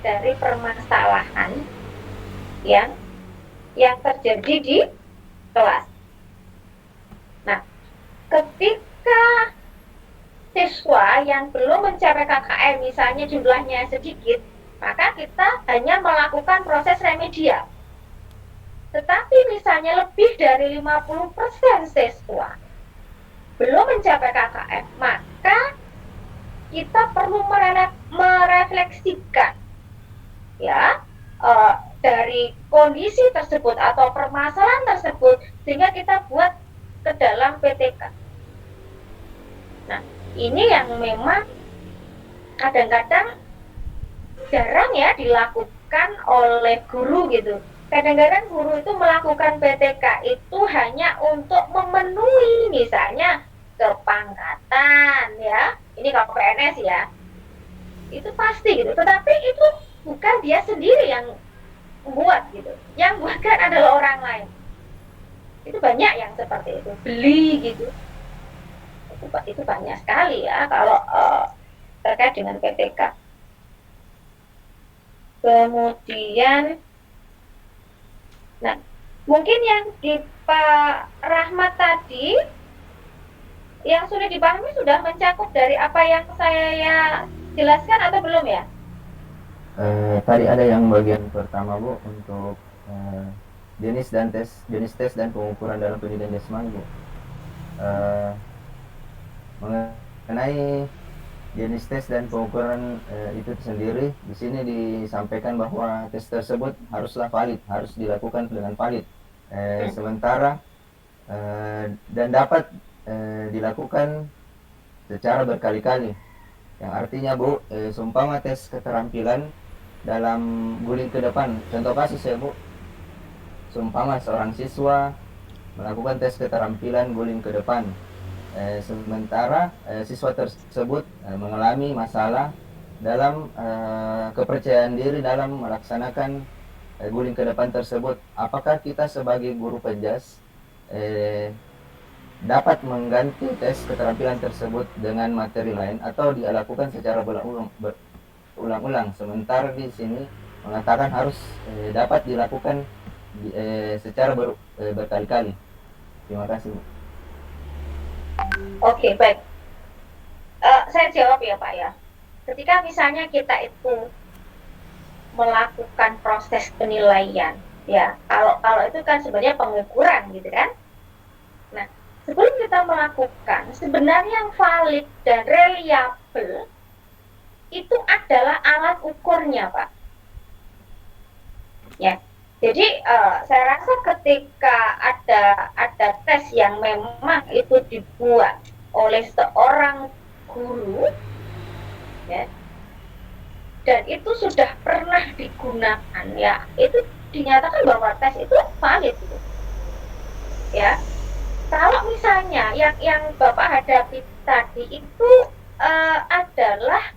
dari permasalahan yang terjadi di kelas. Nah, ketika siswa yang belum mencapai KKM misalnya jumlahnya sedikit, maka kita hanya melakukan proses remedial. Tetapi misalnya lebih dari 50% siswa belum mencapai KKM, maka kita perlu merefleksikan ya dari kondisi tersebut atau permasalahan tersebut sehingga kita buat ke dalam PTK. Nah, ini yang memang kadang-kadang jarang ya dilakukan oleh guru gitu. Kadang-kadang guru itu melakukan PTK itu hanya untuk memenuhi misalnya kepangkatan ya, ini kalau PNS ya, itu pasti gitu. Tetapi itu bukan dia sendiri yang buat gitu, yang buatkan adalah orang lain. Itu banyak yang seperti itu, beli gitu. Itu banyak sekali ya kalau terkait dengan PTK. Kemudian, nah mungkin yang di Pak Rahmat tadi yang sudah dipahami sudah mencakup dari apa yang saya jelaskan atau belum ya? Tadi ada yang bagian pertama Bu untuk jenis tes dan pengukuran dalam pendidikan jasmani Bu. Mengenai jenis tes dan pengukuran itu sendiri, di sini disampaikan bahwa tes tersebut haruslah valid, harus dilakukan dengan valid. Sementara dan dapat dilakukan secara berkali-kali. Yang artinya Bu, seumpama tes keterampilan dalam guling ke depan, contoh kasus ya Bu, seumpama seorang siswa melakukan tes keterampilan guling ke depan, sementara siswa tersebut mengalami masalah dalam kepercayaan diri dalam melaksanakan guling ke depan tersebut, apakah kita sebagai guru penjas dapat mengganti tes keterampilan tersebut dengan materi lain atau dia lakukan secara berulang-ulang? Sementara di sini mengatakan harus dapat dilakukan secara berkali-kali. Terima kasih Bu. Oke, baik. Saya jawab ya Pak ya. Ketika misalnya kita itu melakukan proses penilaian, ya kalau itu kan sebenarnya pengukuran gitu kan. Nah, sebelum kita melakukan, sebenarnya yang valid dan reliable itu adalah alat ukurnya Pak. Ya. Jadi saya rasa ketika ada tes yang memang itu dibuat oleh seorang guru, ya, dan itu sudah pernah digunakan, ya, itu dinyatakan bahwa tes itu valid, gitu. Ya. Kalau misalnya yang Bapak hadapi tadi itu adalah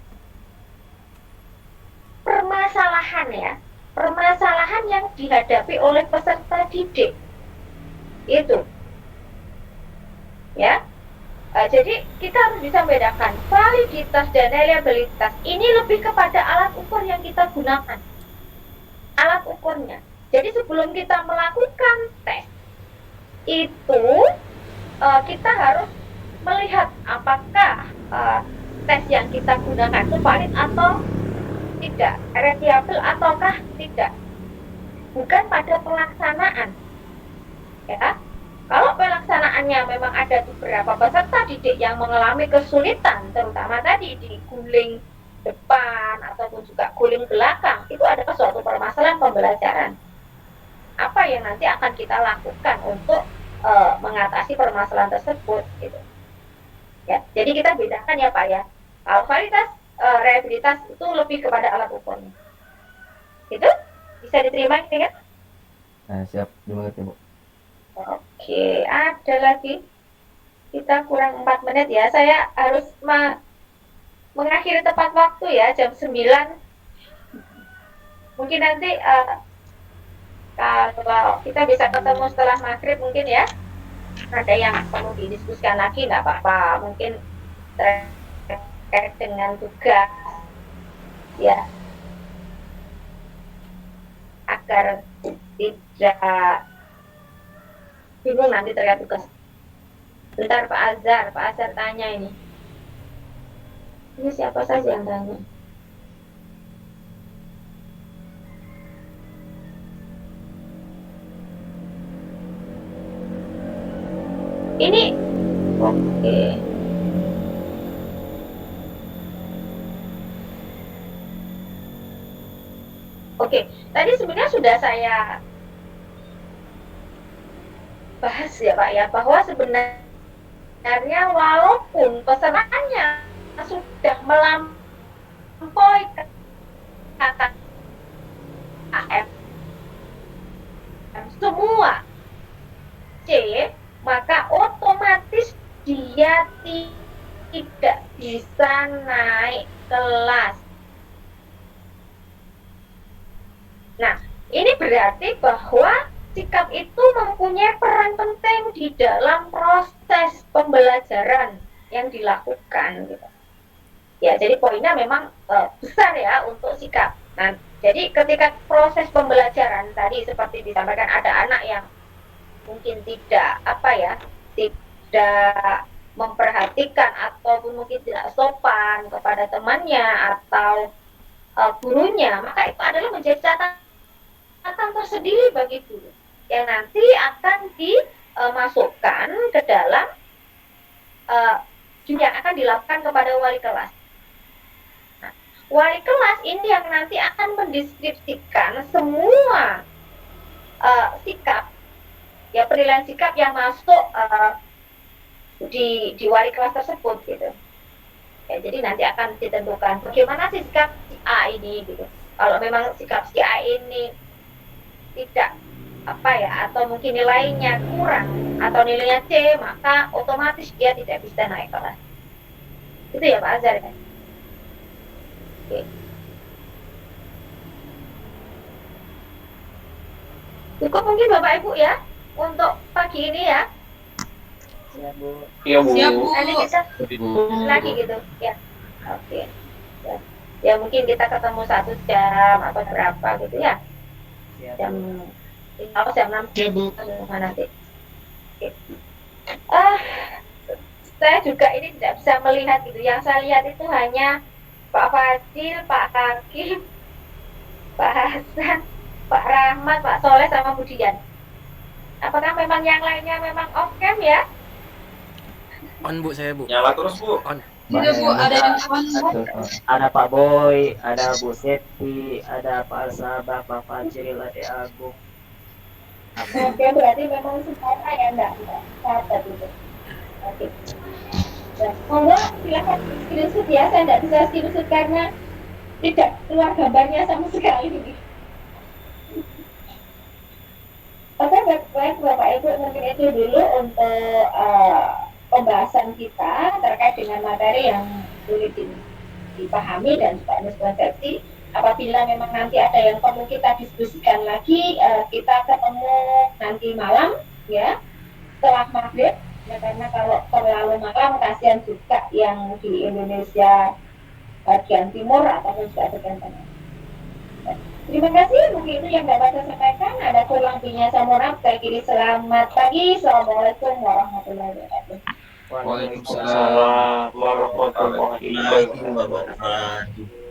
permasalahan ya. Permasalahan yang dihadapi oleh peserta didik itu ya, jadi kita harus bisa membedakan validitas dan reliabilitas. Ini lebih kepada alat ukur yang kita gunakan, alat ukurnya. Jadi sebelum kita melakukan tes itu kita harus melihat apakah tes yang kita gunakan itu valid atau tidak, reliable ataukah tidak, bukan pada pelaksanaan. Ya, kalau pelaksanaannya memang ada beberapa peserta didik yang mengalami kesulitan, terutama tadi di guling depan ataupun juga guling belakang, itu adalah suatu permasalahan pembelajaran. Apa yang nanti akan kita lakukan untuk mengatasi permasalahan tersebut, gitu. Ya, jadi kita bedakan ya Pak ya. Kalau validitas, reliabilitas itu lebih kepada alat ukurnya. Itu bisa diterima, gitu kan? Nah, siap, dimengerti Bu. Oke, ada lagi. Kita kurang 4 menit ya. Saya harus mengakhiri tepat waktu ya, jam 9. Mungkin nanti kalau kita bisa ketemu setelah maghrib mungkin ya. Ada yang perlu didiskusikan lagi, nggak apa-apa. Mungkin terkait dengan tugas ya, agar tidak bingung nanti terkait tugas. Bentar Pak Azhar tanya ini. Ini siapa saja yang tanya? Ini oke. Oke, tadi sebenarnya sudah saya bahas ya Pak ya, bahwa sebenarnya walaupun pesertanya sudah melampaui KKM semua C, maka otomatis dia tidak bisa naik kelas. Nah, ini berarti bahwa sikap itu mempunyai peran penting di dalam proses pembelajaran yang dilakukan, gitu. Ya, jadi poinnya memang besar ya untuk sikap. Nah, jadi ketika proses pembelajaran tadi seperti disampaikan, ada anak yang mungkin tidak tidak memperhatikan ataupun mungkin tidak sopan kepada temannya atau gurunya, maka itu adalah menjadi catatan tersendiri bagi guru yang nanti akan dimasukkan ke dalam yang akan dilakukan kepada wali kelas. Nah, wali kelas ini yang nanti akan mendeskripsikan semua sikap, ya penilaian sikap yang masuk di wali kelas tersebut, gitu. Ya, jadi nanti akan ditentukan bagaimana sih sikap si A ini, gitu. Kalau memang sikap si A ini tidak atau mungkin nilainya kurang atau nilainya C, maka otomatis dia tidak bisa naik kelas. Itu ya Pak Azhar kan? Oke. Cukup mungkin Bapak Ibu ya untuk pagi ini ya. Siap Bu. Iya Bu. Siap Bu. Nanti kita lagi gitu ya. Oke. Ya mungkin kita ketemu 1 jam atau berapa gitu ya. Siap. Jam 6 nanti. Oke. Saya juga ini tidak bisa melihat gitu. Yang saya lihat itu hanya Pak Fadil, Pak Hakim, Pak Hasan, Pak Rahmat, Pak Soleh sama Bu Dian. Apakah memang yang lainnya memang off cam ya? On Bu, saya Bu. Nyala terus Bu. On. Tidak Bu, ada yang on. Ada Pak Boy, ada Bu Seti, ada Pak Alsabah, Pak Fajril, Ade Agung. Oke, berarti memang semua ya enggak catat itu. Oke. Ya, monggo silakan screenshot ya. Saya tidak bisa screenshot karena tidak keluar gambarnya sama sekali. Oke, baik Bapak Ibu, mungkin itu dulu untuk pembahasan kita terkait dengan materi yang sulit dipahami dan juga miskonsepsi. Apabila memang nanti ada yang perlu kita diskusikan lagi, kita ketemu nanti malam ya, setelah maghrib ya, karena kalau terlalu malam kasihan juga yang di Indonesia bagian timur ataupun juga bagian tengah. Terima kasih, mungkin itu yang dapat saya sampaikan. Ada kurang lebihnya saya mohon maaf. Saya kiri selamat pagi. Assalamualaikum warahmatullahi wabarakatuh. Waalaikumsalam warahmatullahi wabarakatuh.